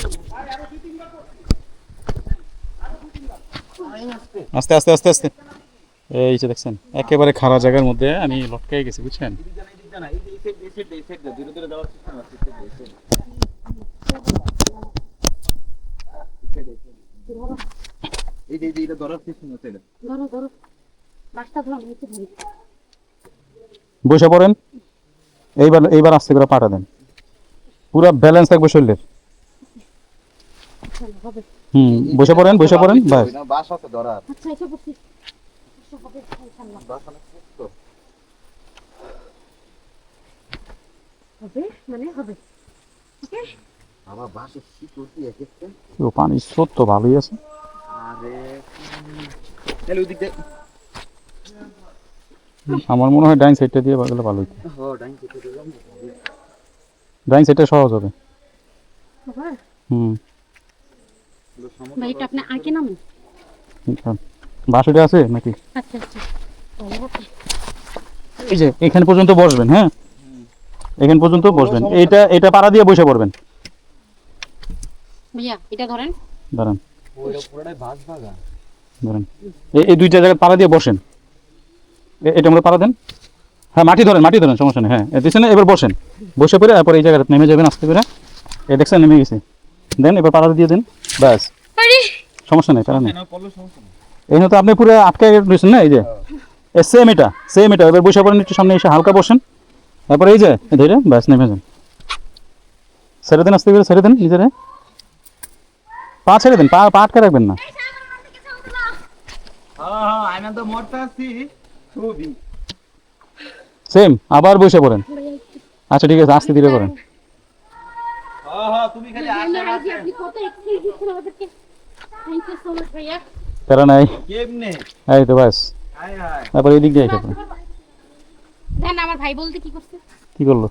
আস্তে আস্তে আস্তে আস্তে এই যে দেখছেন একেবারে খাড়া জায়গার মধ্যে আমি লটকাই গেছি, বুঝছেন? এই যে এটা ধরার চেষ্টা হচ্ছে এটা। ধরো ধরো বাসটা ধরো নিচে ধরি। বসে পড়েন, এইবার এইবার আস্তে করে পাটা দেন, পুরো ব্যালেন্স থাকবে শরীরের। হবে বসে পড়েন বসে পড়েন বাস। বাস আছে ধরার। আচ্ছা এসে বসছি হবে ইনশাআল্লাহ বাস অনেক শক্ত। হবে মানে হবে ওকে। বাবা বাস কি করতে এসেছে? ও পানির স্রোত তো ভালোই আছে। আরে তাহলে ওই দিক দিয়ে আমার মনে হয় ডাইন সাইডটা দিয়ে গেলে ভালো হতো, ও ডাইন কেটে দিলাম। ডাইন সাইডটা সহজ হবে। বাবা হুম ভাই এটা আপনি আগে নামুন। বাসুটা আছে নাকি? আচ্ছা আচ্ছা এই যে এখান পর্যন্ত বসবেন, হ্যাঁ এখান পর্যন্ত বসবেন, এটা এটা পাড়া দিয়ে বসে পড়বেন। ভাইয়া এটা ধরেন দাঁড়ান ওইটা পুরোটাই বাস বাগান। ধরেন এই দুইটা জায়গায় পাড়া দিয়ে বসেন, এটা আমরা পাড়া দেন। হ্যাঁ মাটি ধরেন সমস্যা নেই। হ্যাঁ দিচ্ছেন, এবার বসেন, বসে পড়ে তারপরে এই জায়গাটা নেমে যাবেন আস্তে করে। এই দেখছেন নেমে গেছে, দেন এবার পাড়া দিয়ে দেন ব্যাস, সমস্যা নেই, পাড়া নেই। এই তো আপনি পুরো আটকে রয়েছেন না, এই যে সেম এটা এবার বসে পড়েন, একটু সামনে এসে হালকা বসেন, তারপরে এই যে ধরে ব্যাস নেমে যান, ছেড়ে দেন আস্তে করে ছেড়ে দেন নিজেরে। পা ছেড়ে দেন, পা পা আটকে রাখবেন না। হ্যাঁ আমি তো মরতে আছি ছবি সেম, আবার বসে পড়েন। আচ্ছা ঠিক আছে, আস্তে ধীরে করেন। হ্যাঁ তুমি খালি আপনি কত এক্সকিউজ দিচ্ছেন আমাদেরকে। থ্যাংক ইউ সো মাচ ভাইয়া। প্যারা নাই, কেমনে এই তো বাস। হায় হায় তারপর এই দিক দিয়ে এসে পড়েন। দেন আমার ভাই বলতে কি করছে? কি করলো?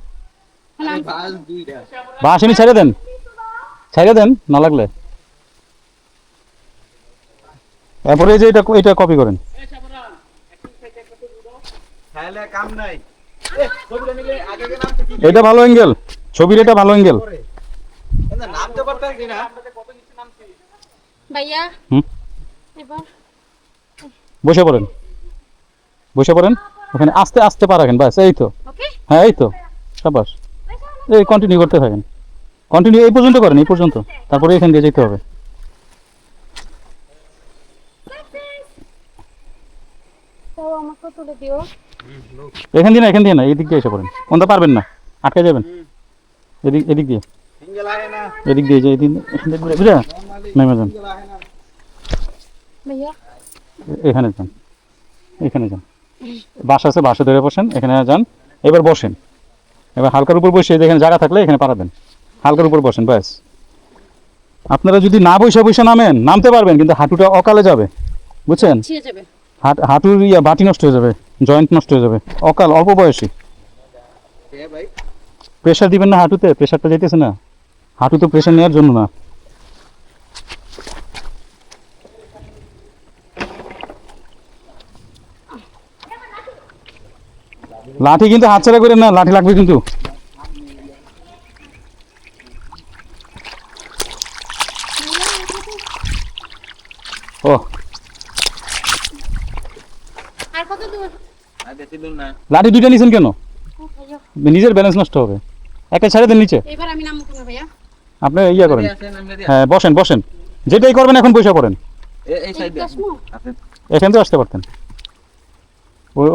বললাম, বাস দুইটা বা আসেনি, ছেড়ে দেন, ছেড়ে দেন না লাগলে। তারপরে এই যে এটা কপি করেন। খাইলে কাম নাই ছবিটা নিলে আগে আগে নামতে কি এটা ভালো অ্যাঙ্গেল, ছবির এটা ভালো অ্যাঙ্গেল। নামতে পারতাছি না ভাইয়া হুম, এবার বসে পড়েন, বসে পড়েন। ওখানে আস্তে আস্তে পা রাখেন, ব্যাস। এই তো, ওকে। হ্যাঁ এই তো, সাবাস। এই কন্টিনিউ করতে থাকেন, কন্টিনিউ এই পর্যন্ত করেন, এই পর্যন্ত। তারপরে এখান দিয়ে যেতে হবে। তো আমাকে তুলে দিও। এখান দিয়ে না, এখান দিয়ে না, এই দিক দিয়ে এসে পড়েন। কোনটা পারবেন না, আটকে যাবেন। এদিক দিয়ে, সিঙ্গেল আয় না এদিক দিয়ে, যে এদিক দিয়ে ঘুরে ঘুরে নেমে যান। সিঙ্গেল আয় না ভাইয়া এখানে যান, এখানে যান। বাস আছে, বাসে ধরে বসেন, এখানে যান। এবার বসেন, এবার হালকার উপর বসে এখানে জায়গা থাকলে এখানে পারাবেন। হালকার উপর বসেন, ব্যাস। আপনারা যদি না বসে বসে নামেন, নামতে পারবেন, কিন্তু হাঁটুটা অকালে যাবে, বুঝছেন? ছিঁড়ে যাবে। হাঁটুর বাটি নষ্ট হয়ে যাবে, জয়েন্ট নষ্ট হয়ে যাবে, অকাল, অল্প বয়সী। এ ভাই প্রেশার দিবেন না হাঁটুতে, প্রেশারটা যাইতেছে না। হাঁটু তো প্রেশার নেওয়ার জন্য না। লাঠি কিন্তু হাতছাড়া করেন না, লাঠি লাগবে কিন্তু। ও, আর কত দূর? আর বেশি দূর না লাঠি দুইটা নিছেন কেন? ও ভাইয়া নিজের ব্যালেন্স নষ্ট হবে। একটা ছেড়ে দেন নিচে। এবার আমি নামবো কেন ভাইয়া? আপনি ইয়া করেন, আসেন আমরা হ্যাঁ বসেন বসেন, যেটাই করবেন এখন বসে পড়েন। এই সাইডে এই আসমো? আপনি এখান থেকে আসতে পারতেন,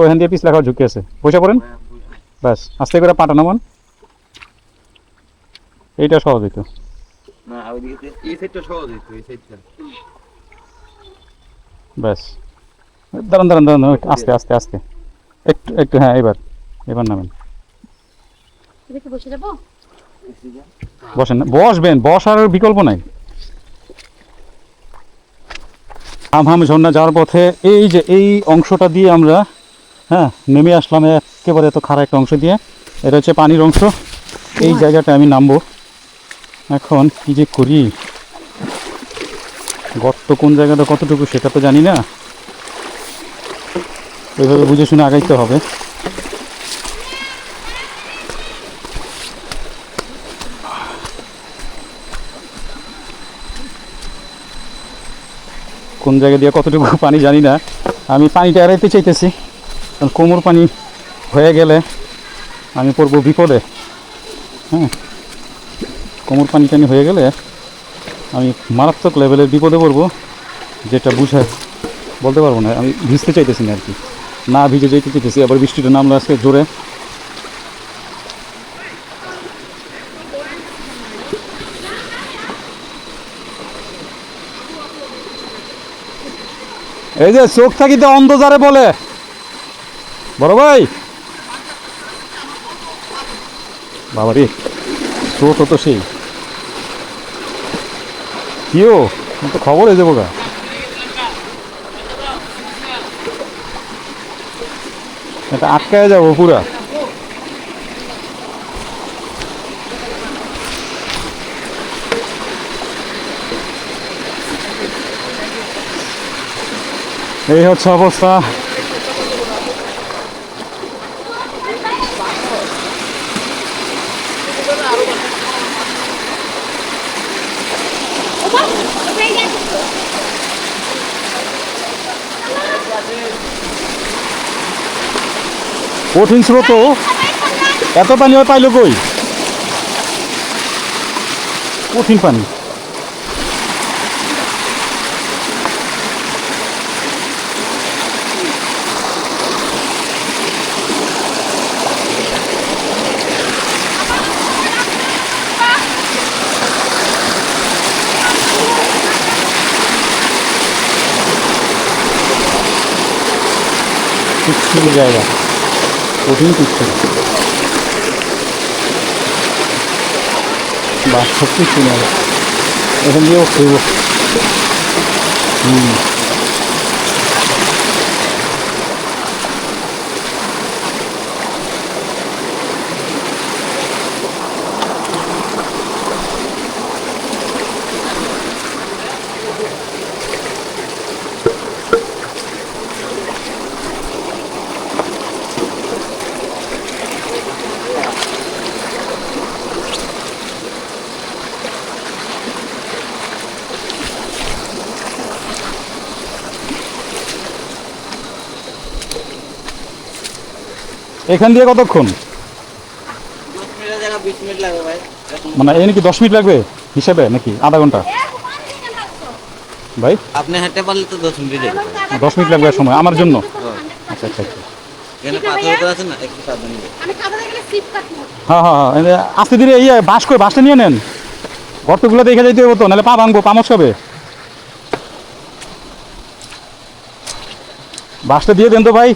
ওইখান দিয়ে পিছলা খাওয়া ঝুঁকি আছে, বসে পড়েন। ব্যাস, আস্তে করে পাটা নামান। এইটা সহজ হইতো। না ওইদিকে এই সাইডটা সহজ হইতো এই সাইডটা ব্যাস, দাঁড়ান দাঁড়ান দাঁড়ান, আস্তে আস্তে আস্তে, একটু একটু, হ্যাঁ এবার এবার নামেন। তুমি কি বসে যাবো? বসেন, বসবেন, বসার বিকল্প নাই। হামহাম ঝর্ণা যাওয়ার পথে এই যে এই অংশটা দিয়ে আমরা, হ্যাঁ, নেমে আসলাম একেবারে এত খারাপ একটা অংশ দিয়ে। এটা হচ্ছে পানির অংশ। এই জায়গাটা আমি নামবো। এখন কি যে করি, গর্ত কোন জায়গাটা কতটুকু সেটা তো জানি না, ওইভাবে বুঝে শুনে আগাইতে হবে। কোন জায়গা দিয়ে কতটুকু পানি জানি না, আমি পানিটা এড়াইতে চাইতেছি, কারণ কোমর পানি হয়ে গেলে আমি পড়বো বিপদে। হ্যাঁ, কোমর পানি টানি হয়ে গেলে আমি মারাত্মক লেভেলের বিপদে পড়বো, যেটা বুঝায় বলতে পারবো না। আমি ভিজতে চাইতেছি না আর কি, না ভিজে যেতে চাইতেছি। আবার বৃষ্টিটা নামলো আজকে জোরে। এই যে চোখ থাকিতে অন্ধ যারে বলে, বড় ভাই, বাবারে স্রোত তো সেই কিও তো খবর হয়ে যাবো গা। এটা আটকায় যাবো পুরা। এই হচ্ছে অবস্থা। কঠিন স্রোত, এত পানি হয় পাইলো কই, কঠিন পানি। পিচ্ছিল জায়গা, কঠিন পিচ্ছিল। বাস সত্যি চিনে এখান দিয়েও খেব। এখান দিয়ে কতক্ষণ? 20 মিনিট লাগবে ভাই। মানে এই নাকি 10 মিনিট লাগবে হিসাবে নাকি আধা ঘন্টা? ভাই আপনি হেঁটে পারলে তো 10 মিনিট লাগবে। 10 মিনিট লাগবে সময় আমার জন্য? আচ্ছা আচ্ছা আচ্ছা। এখানে পাথর আছে না, একটু সাবধানে যাবেন। আমি খাবার গেলে সিপ কাটবো। হ্যাঁ হ্যাঁ হ্যাঁ, আস্তে ধীরে ইয়ে বাঁশ করে বাঁশটা নিয়ে নেন, গর্তগুলো দেখে যাইতে হবে তো, নাহলে পা ভাঙবো, পা মশকাবে। বাঁশটা দিয়ে দেন তো ভাই,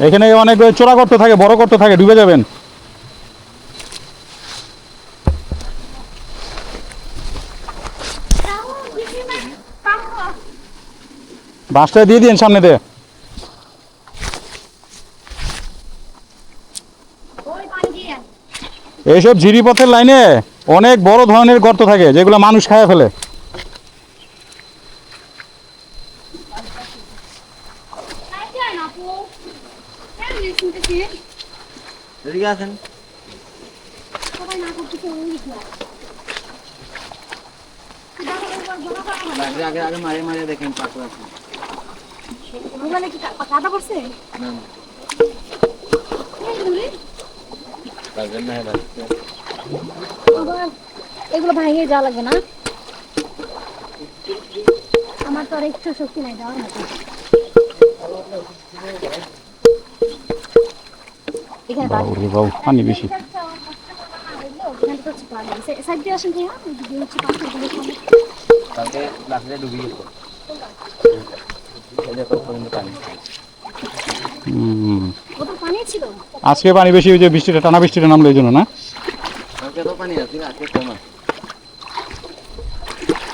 এখানে অনেক চোরা গর্ত থাকে, বড় গর্ত থাকে, ডুবে যাবেন। বাঁশটা দিয়ে দিন সামনে দিয়ে। ওই পানি দিয়ে এইসব ঝিরিপথের লাইনে অনেক বড় ধরনের গর্ত থাকে, যেগুলো মানুষ খায় ফেলে। খাইতে হয় না আপু। কেন শুনতেছি এদিকে আসেন। সবাই না করতেছে ওই দিকে। আগে আগে আগে মারে মারে দেখেন পাথর আছে। মোবাইলে কি কাদা পড়ছে? না না, এইগুলি? পারবেন না ভাই। আবার এগুলো ভাঙিয়ে যাওয়া লাগবে না? আমার তো আর একটু শক্তি নাই যাওয়ার মতো। এখানে বাবুরে বাবু, পানি বেশি। সাইড দিয়ে আসেন ভাইয়া, ওইদিকে হচ্ছে পাথরগুলো সব। কালকে ক্লাসে ডুবিয়ে গেছে। এই দেখো পর্যন্ত পানি। কত পানি ছিল? আজকে পানি বেশি, ওই যে বৃষ্টিটা, টানা বৃষ্টিটা নামলো এই জন্য না? কালকে তো পানি আছে, আজকে কম আছে।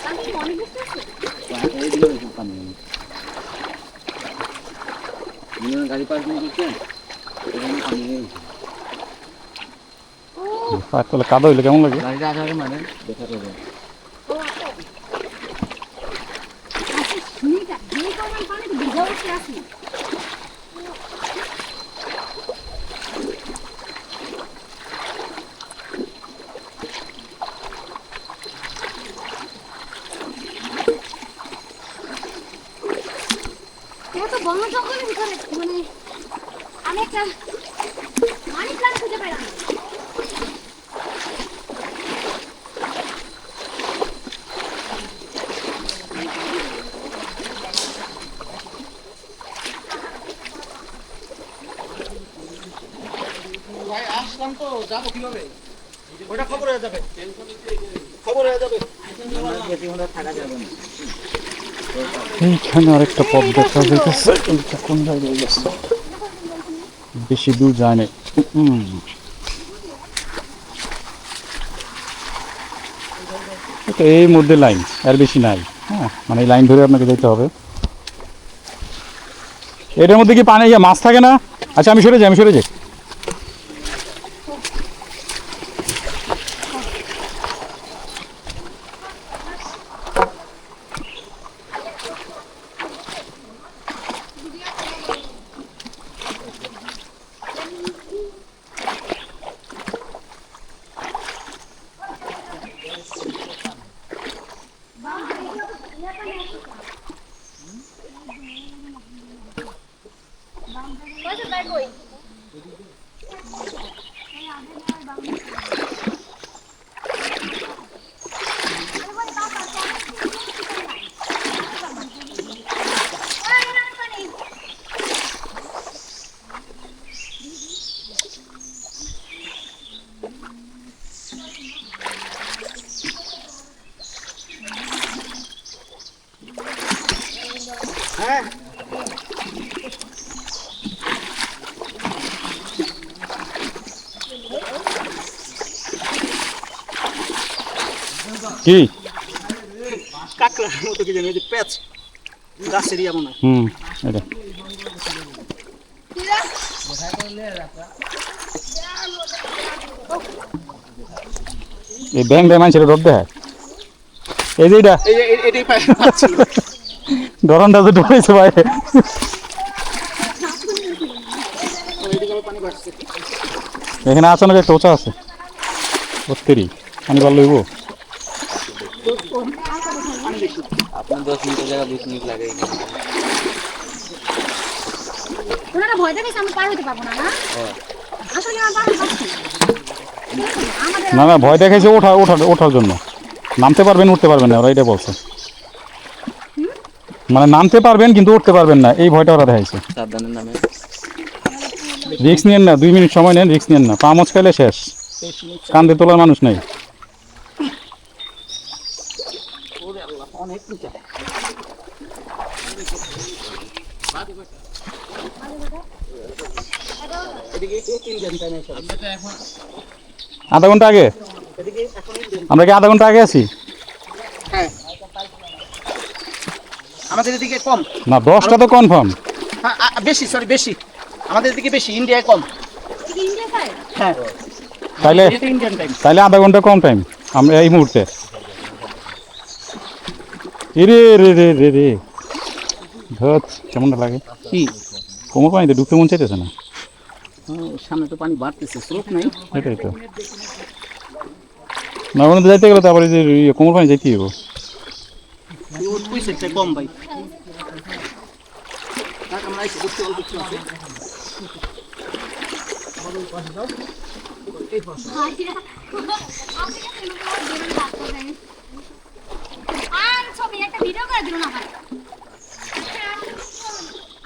কালকে অনেক বেশি আছে। এই দিকে বেশি পানি নেই। মিনিমাম গাড়ি পার্কিং করছেন, এখানে পানি নেই। তাহলে কাদা হইলে কেমন লাগে? গাড়িটা আগে আগে মানে দেখা যাবে। আচ্ছা, শুনিটা, যে পরিমাণ পানি তো ভিজা উঠে আসি। এত বন জঙ্গলের ভিতরে মানে আমি একটা মানি প্ল্যান্ট খুঁজে পেলাম না। বেশিক্ষণ থাকা যাবে না। এইখানে আরেকটা পথ দেখা যাইতেছে, এইটা কোন জায়গায় গেছে? বেশি দূর যায় না। এটা এই মধ্যে লাইন, আর বেশি নাই। হ্যাঁ, মানে এই লাইন ধরে আপনাকে যেতে হবে। এটার মধ্যে কি পানি মাছ থাকে না? আচ্ছা আমি সরে যাই, আমি সরে যাই। কি কাকড়ার মতো কি জানি ওই যে প্যাচ গাছের ইয়া মনে হয়। এটা এই ব্যাংক ডে মানুষের রোদ দেয় এই যে এটা এটাই পাচ্ছিল। ধরনটা যে ঢুকেছে বাইরে এখানে আছে নাকি টোচা আছে বত্তেরি পানি বার লইব আপনার 10 মিনিটের জায়গা 20 মিনিট লাগে এখানে। ওনারা ভয় দেখাইছে আমি পার হইতে পারবো না না আসলে আমার পার হতে পারছি আমাদের না না ভয় দেখাইছে ওঠার জন্য নামতে পারবেন উঠতে পারবেন না ওরা এটা বলছে মানে নামতে পারবেন কিন্তু উঠতে পারবেন না এই ভয়টা ওরা দেখাইছে সাবধানের নামে রিস্ক নিয়েন না 2 মিনিট সময় নেন রিস্ক নিয়েন না পা মচকাইলে শেষ কান্দে তোলার মানুষ নাই আধা ঘন্টা আগে আমরা কি আধা ঘন্টা আগে আছি হ্যাঁ আমাদের এদিকে কম, না 10টা তো কনফার্ম বেশি সরি বেশি, আমাদের এদিকে বেশি, ইন্ডিয়ায় কম। ইন্ডিয়া খায় হ্যাঁ তাইলে এটা ইন্ডিয়ান টাইম। তাইলে আধা ঘন্টা কম টাইম আমরা এই মুহূর্তে রে রে রে রে রে ধত কেমনটা লাগে কি কোমর পানিতে ঢুকতে মন চাইতেছে না সামনে তো পানি বাড়তেছে, স্রোত নাই। এটাই তো না ওখানে যাইতে গেলে তারপরে যে কোমর পানি যাইতে হবে ওই সাইডটা কম ভাই। আমরা এসে দেখতে অল্প একটু আছে। আর ছবি একটা ভিডিও করে দিল না ভাই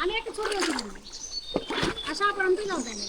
আমি একটা ছবি তুলব আশা পর আমি তুই নাও জানি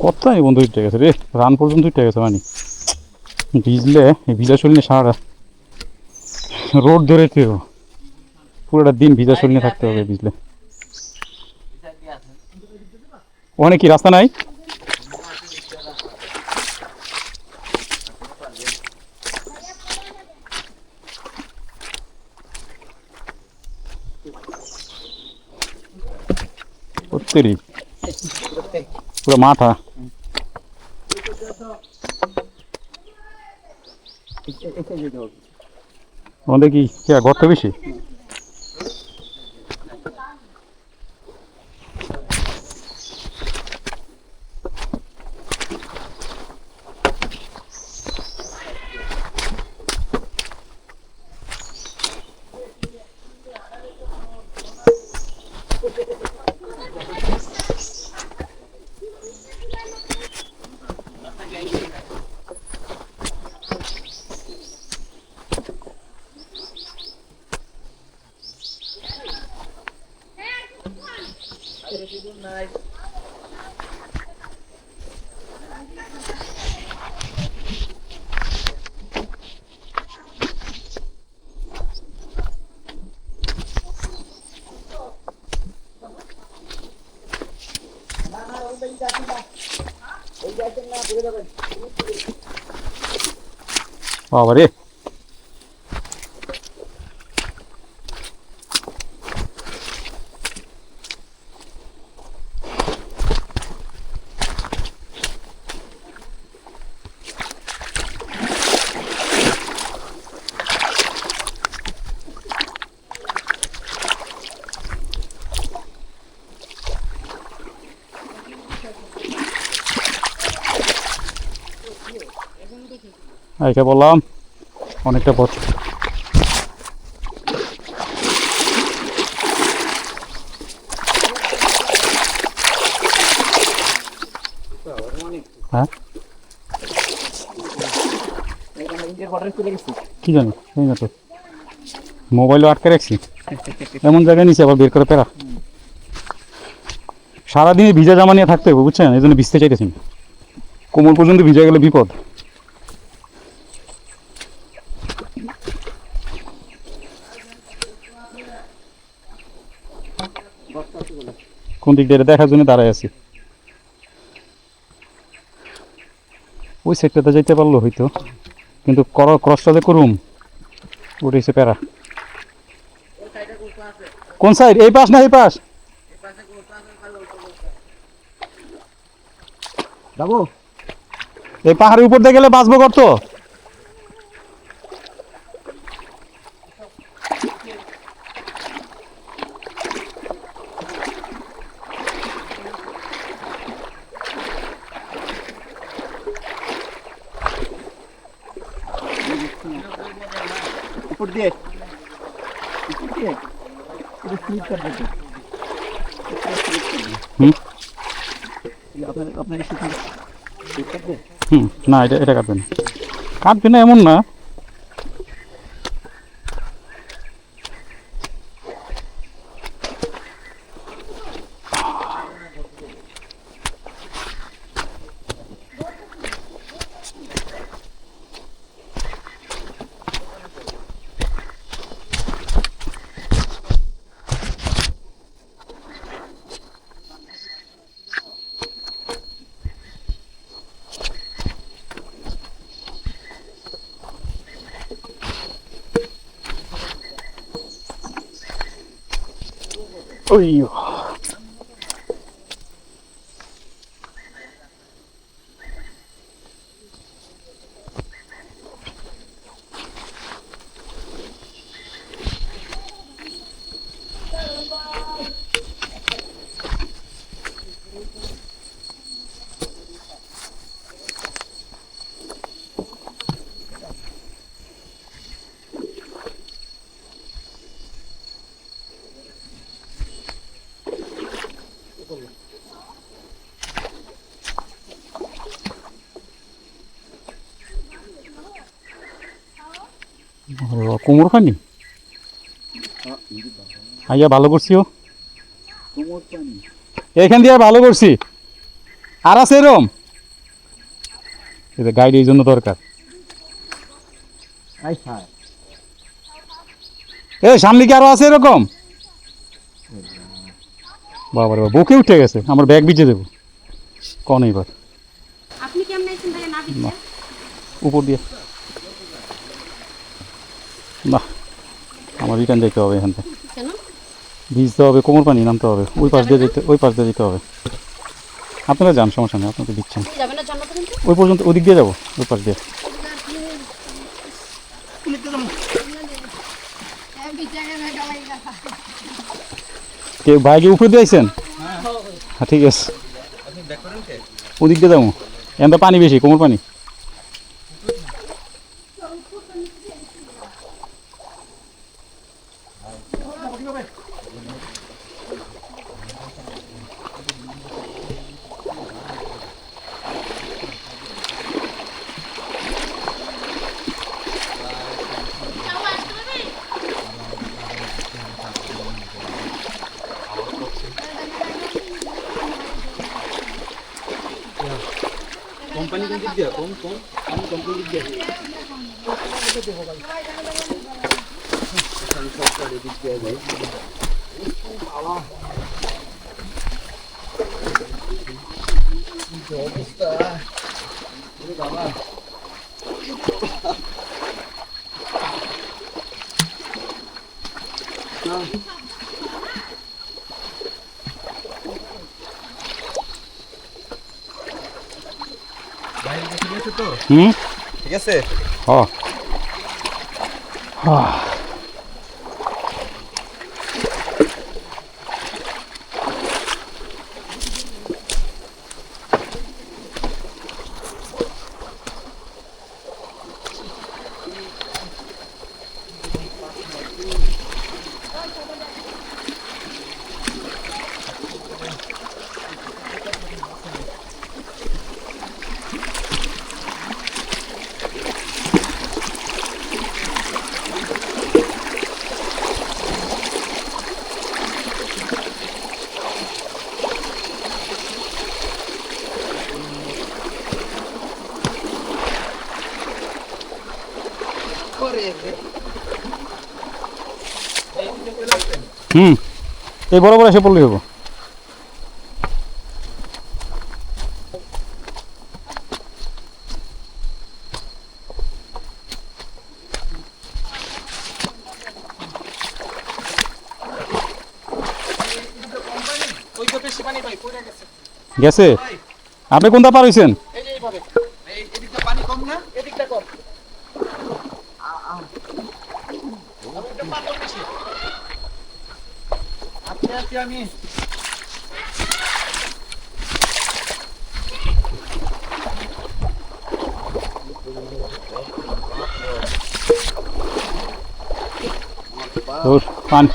কত আমি বন্ধু উঠে গেছে রে রান পর্যন্ত উঠে গেছে মানে ভিজলে ভিজা শরীরে সারা রোড ধরে পুরোটা দিন ভিজা শরীরে থাকতে হবে ভিজলে ওখানে কি রাস্তা নাই পুরো মাঠা আমাদের কি গর্ত বেশি বাবা রে, এইটা বললাম অনেকটা পথ। হ্যাঁ কি জানি, এই না তো মোবাইলও আটকে রাখছি, এমন জায়গায় নিচে আবার বের করে পেরা। সারাদিনে ভিজা জামা নিয়ে থাকতে হবে বুঝছেন, এই জন্য ভিজতে চাইতেছি না। কোমর পর্যন্ত ভিজা গেলে বিপদ। কোন দিক দিয়ে দেখার জন্য দাঁড়ায় আছি। ওই সাইডটাতে যাইতে পারলো হয়তো, কিন্তু ক্রসটা যে করুম ওটা হচ্ছে প্যারা। কোন সাইড? এই পাশ না এই পাশ? যাবো এই পাহাড়ের উপর দিয়ে গেলে বাঁচবো করতো। উপর দিয়ে উপর দিয়ে পুরো স্লিপ কাটবে তো। হুম আপনার স্লিপ কাটবে। না, এটা কাটবে না, কাটবে না এমন না। ওই কোমর পানি আইয়া ভালো করছিও, এখান দিয়ে ভালো করছি। আর আছে এরম গাইড এই জন্য দরকার। সামনে কি আরো আছে এরকম? বাবার বাবা বুকে উঠে গেছে, আমার ব্যাগ ভিজে দেবো কন এবার। আপনি কেমন আছেন তাহলে না ভিজে? উপর দিয়ে না, আমার রিটার্ন যেতে হবে এখান থেকে। কেন? ভিজতে হবে, কোমর পানি নামতে হবে, ওই পাশ দিয়ে যেতে, ওই পাশ দিয়ে যেতে হবে। আপনারা যান, সমস্যা নেই, আপনাকে দিচ্ছেন। যাবেন না জন্ম পর্যন্ত? ওই পর্যন্ত ওদিক দিয়ে যাবো, ওই পাশ দিয়ে। কেউ ভাই কি উপরে দিয়ে আইছেন? হ্যাঁ ঠিক আছে, ওদিক দিয়ে যাবো। এখানটা পানি বেশি, কোমর পানি। কোম্পানি কোন দিক দিয়ে? কোন কোম্পানি দিক দিয়ে? সরকারি দিক দিয়ে যাই। অবস্থা হুম ঠিক আছে হ হুম এই বরাবর এসে পড়লেই হবো। গেছে আপনি কোনটা পার হইছেন? এদিকটা পানি কম না আমি দূর পান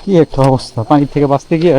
কি একটা অবস্থা পানি থেকে বাঁচতে গিয়ে।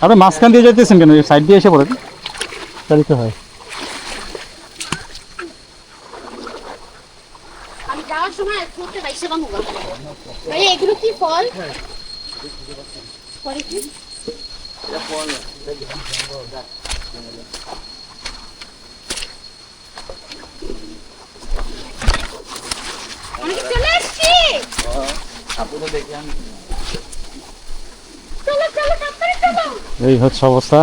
আপনি মাঝখান দিয়ে যাইতেছেন কেন? সাইড দিয়ে এসে পড়েন, চালিত হয়। আমি যাওয়ার সময় করতে পাইছে বামু ভাই এগুলো কি ফল পরে কি এটা ফল আমি চলে আসছি আপনি দেখে আমি চলো চলো তাড়াতাড়ি চলো এই হচ্ছে অবস্থা।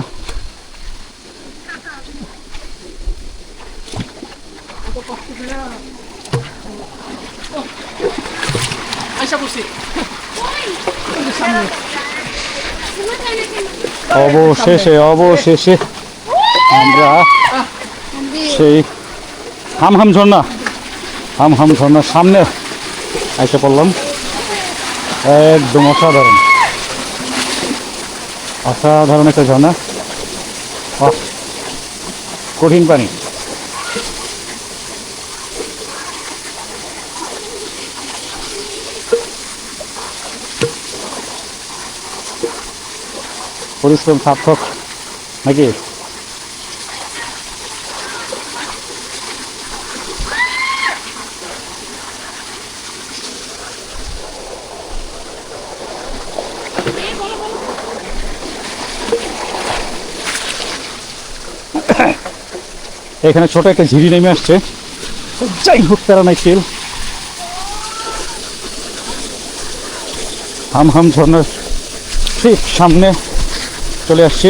আশা করছি অবশেষে আমরা সেই হামহাম ঝর্ণার সামনে এসে পড়লাম। একদম অসাধারণ একটা ঝর্ণা, কঠিন পানি। পরিশ্রম সার্থক নাকি? এখানে ছোট একটা ঝিরি নেমে আসছে, যাই হোক তারা নাই তেল। হামহাম ঝর্ণার ঠিক সামনে চলে আসছি।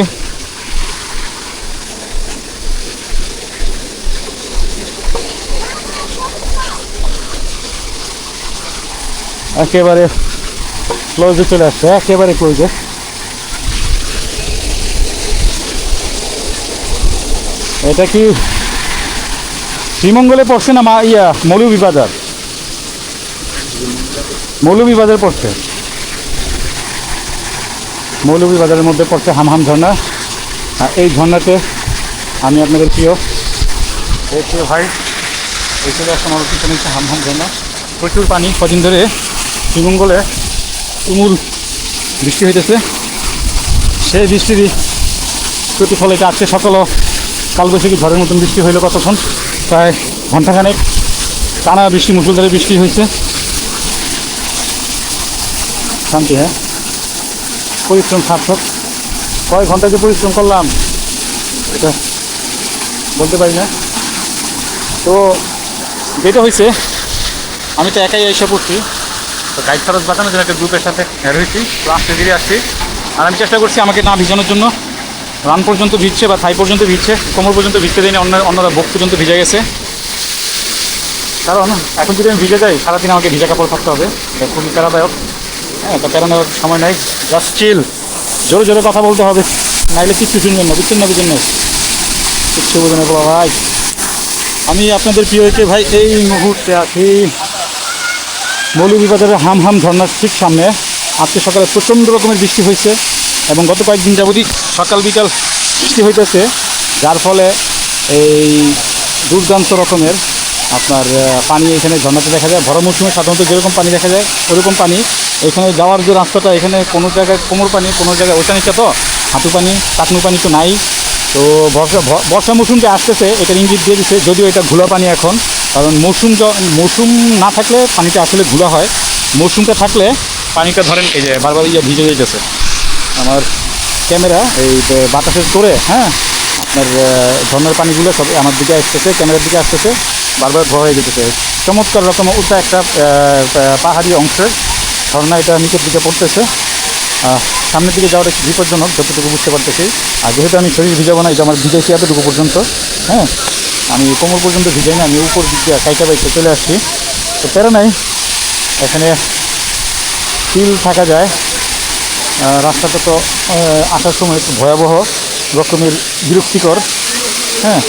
একেবারে ক্লোজে চলে আসছে, একেবারে ক্লোজে। এটা কি শ্রীমঙ্গলে পড়ছে না মৌলভীবাজার? মৌলভীবাজার পড়ছে, মৌলভীবাজারের মধ্যে পড়ছে হামহাম ঝর্ণা। আর এই ঝর্ণাতে আমি আপনাদের প্রিয় ভাই এই চলে আসলাম আমার পিছনে হচ্ছে হামহাম ঝর্ণা। প্রচুর পানি, কদিন ধরে শ্রীমঙ্গলে তুমুল বৃষ্টি হইতেছে। সেই বৃষ্টিরই প্রতিফলে আজকে সকালও কালবৈশাখী ঝড়ের মতন বৃষ্টি হইলো। কতক্ষণ, প্রায় ঘন্টাখানেক টানা বৃষ্টি, মুষলধারে বৃষ্টি হয়েছে। শান্তি, হ্যাঁ, পরিশ্রম সার্থক। কয়েক ঘন্টা যে পরিশ্রম করলাম এটা বলতে পারি না। তো যেটা হয়েছে, আমি তো একাই এসে পড়ছি, তো গাইড খরচ বাঁচানোর জন্য একটা গ্রুপের সাথে অ্যাড হয়েছি, লাস্টে ফিরে আসছি। আর আমি চেষ্টা করছি আমাকে না ভিজানোর জন্য। রান পর্যন্ত ভিজছে বা থাই পর্যন্ত ভিজছে, কোমর পর্যন্ত ভিজতে দেয়নি, অন্যরা বুক পর্যন্ত ভিজে গেছে। কারণ এখন যদি আমি ভিজে যাই, সারাদিন আমাকে ভিজা কাপড় থাকতে হবে, এটা খুবই প্যারাদায়ক। হ্যাঁ, তো প্যারা নেওয়ার সময় নাই, জাস্ট চিল। জোরে জোরে কথা বলতে হবে, নাইলে কিচ্ছু শুনবেন না, বুঝছেন না? কিচ্ছু বোঝেন না ভাই। আমি আপনাদের প্রিয় হয়েছে ভাই, এই মুহূর্তে আছি মৌলভীবাজারের হামহাম ঝর্ণার ঠিক সামনে। আজকে সকালে প্রচণ্ড রকমের বৃষ্টি হয়েছে এবং গত কয়েকদিন যাবতই সকাল বিকাল বৃষ্টি হইতেছে, যার ফলে এই দুর্দান্ত রকমের আপনার পানি এখানে ঝর্ণাতে দেখা যায়। ভরা মৌসুমে সাধারণত যেরকম পানি দেখা যায় ওরকম পানি এখানে যাওয়ার যে রাস্তাটা, এখানে কোনো জায়গায় কোমর পানি, কোনো জায়গায় ওইটা নিচে, তো হাঁটু পানি, কাকনু পানি তো নাই। তো বর্ষা মৌসুমটা আসতেছে, এটার ইঙ্গিত দিয়ে দিচ্ছে, যদিও এটা ঘোলা পানি এখন। কারণ মৌসুম না থাকলে পানিটা আসলে ঘোলা হয়, মৌসুমটা থাকলে পানিটা ধরেন এই যে বারবার ভিজে যেতেছে। আমার ক্যামেরা এই বাতাসের তোরে, হ্যাঁ, আপনার ঝর্ণার পানিগুলো সব আমার দিকে আসতেছে, ক্যামেরার দিকে আসতেছে, বারবার ধোয়া হয়ে যেতেছে। চমৎকার রকম ওটা একটা পাহাড়ি অংশের ঝর্ণা, এটা নিচের দিকে পড়তেছে। সামনের দিকে যাওয়ার একটু বিপজ্জনক, যতটুকু বুঝতে পারতেছি। আর যেহেতু আমি শরীর ভিজাবো না, এই যে আমার ভিজাইছি এতটুকু পর্যন্ত, হ্যাঁ, আমি কোমর পর্যন্ত ভিজাই না, আমি উপর দিক দিয়ে কাইটা বাইকে চলে আসছি। তো প্যারা নাই, এখানে ফিল থাকা যায়। রাস্তাটা তো আসার সময় একটু ভয়াবহ রকমের বিরক্তিকর, হ্যাঁ।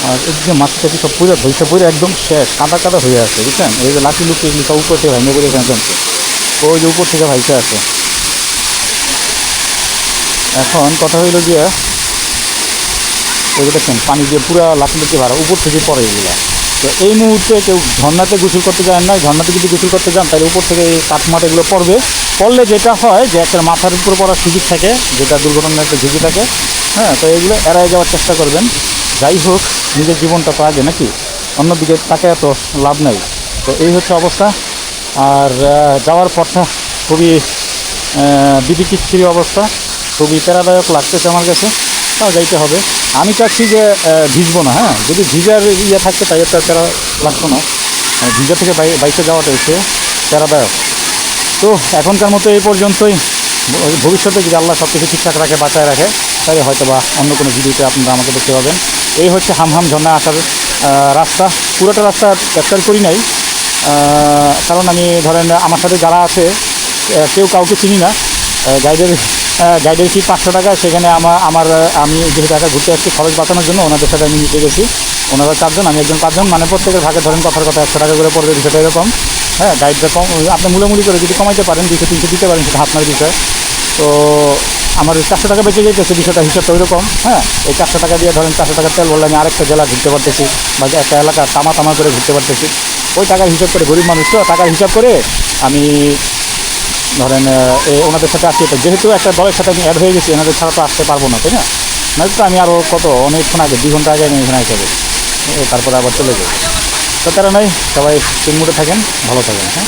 আর এই যে মাছটাকে সব পুরো ধৈর্য পুরো একদম শেষ, কাদা কাদা হয়ে আছে, বুঝছেন? এই যে লাঠি লুকি এগুলি সব উপর থেকে ভাঙে পড়ে এখানে জমছে, ওই যে উপর থেকে ভাইসে আছে। এখন কথা হইল গিয়ে ওই যে দেখছেন পানি দিয়ে পুরো লাঠি লুকি ভাড়া উপর থেকে পড়ে এগুলো। তো এই মুহূর্তে কেউ ঝর্ণাতে গোসল করতে যান না, ঝর্ণাতে যদি গোসল করতে যান তাহলে উপর থেকে এই কাঠমাট এগুলো পড়বে। পড়লে যেটা হয় যে একটা মাথার উপর পড়ার সুযোগ থাকে, যেটা দুর্ঘটনার একটা ঝুঁকি থাকে, হ্যাঁ। তো এগুলো এড়াই যাওয়ার চেষ্টা করবেন। যাই হোক, নিজের জীবনটা তো আগে নাকি, অন্যদিকে তাকে এত লাভ নাই। তো এই হচ্ছে অবস্থা। আর যাওয়ার পথটা খুবই বিধিকিচ্ছিরি অবস্থা, খুবই প্যারাদায়ক লাগতেছে আমার কাছে, তাও যাইতে হবে। আমি চাচ্ছি যে ভিজবো না, হ্যাঁ, যদি ভিজার ইয়ে থাকতে তাই তো প্যারা লাগতো না। ভিজা থেকে বাইকে যাওয়াটা হচ্ছে প্যারাদায়ক। তো এখনকার মতো এই পর্যন্তই। ভবিষ্যতে যদি আল্লাহ সব কিছু ঠিকঠাক রাখে, বাঁচায় রাখে, তাহলে হয়তো বা অন্য কোনো ভিডিওতে আপনারা আমাকে দেখতে পাবেন। এই হচ্ছে হামহাম ঝর্ণা আসার রাস্তা। পুরোটা রাস্তা ক্যাপচার করি নাই, কারণ আমি ধরেন আমার সাথে যারা আছে কেউ কাউকে চিনি না। গাইডের ফি 500 টাকা, সেখানে আমি যেহেতু টাকা ঘুরতে আসছি খরচ বাঁচানোর জন্য ওনাদের সাথে আমি নিতে গেছি। ওনারা 4 জন, আমি একজন 5 জন, মানে প্রত্যেকের ভাগে ধরেন কথার কথা 100 টাকা করে পড়বে, বিষয়টা এরকম। হ্যাঁ, গাইডটা কম, আপনি মূলামূলি করে যদি কমাইতে পারেন 200-300 দিতে পারেন, সেটা আপনার বিষয়। তো আমার 400 টাকা বেঁচে যেতেছে, বিষয়টা হিসাবটা ওইরকম। হ্যাঁ, এই 400 টাকা দিয়ে ধরেন 400 টাকা তেল বললে আমি আরেকটা জেলা ঘুরতে পারতেছি, বা একটা এলাকা তামা করে ঘুরতে পারতেছি। ওই টাকার হিসাব করে, গরিব মানুষ তো, টাকার হিসাব করে আমি ধরেন ওনাদের সাথে আসছি। তো যেহেতু একটা দলের সাথে আমি অ্যাড হয়ে গেছি, ওনাদের ছাড়া তো আসতে পারবো না, তাই না? নয়তো তো আমি আরও অনেকক্ষণ আগে 2 ঘন্টা আগে আমি এখানে এসে তারপরে আবার চলে যাই। তো তারা নয়, সবাই তিন মুঠে থাকেন, ভালো থাকেন, হ্যাঁ।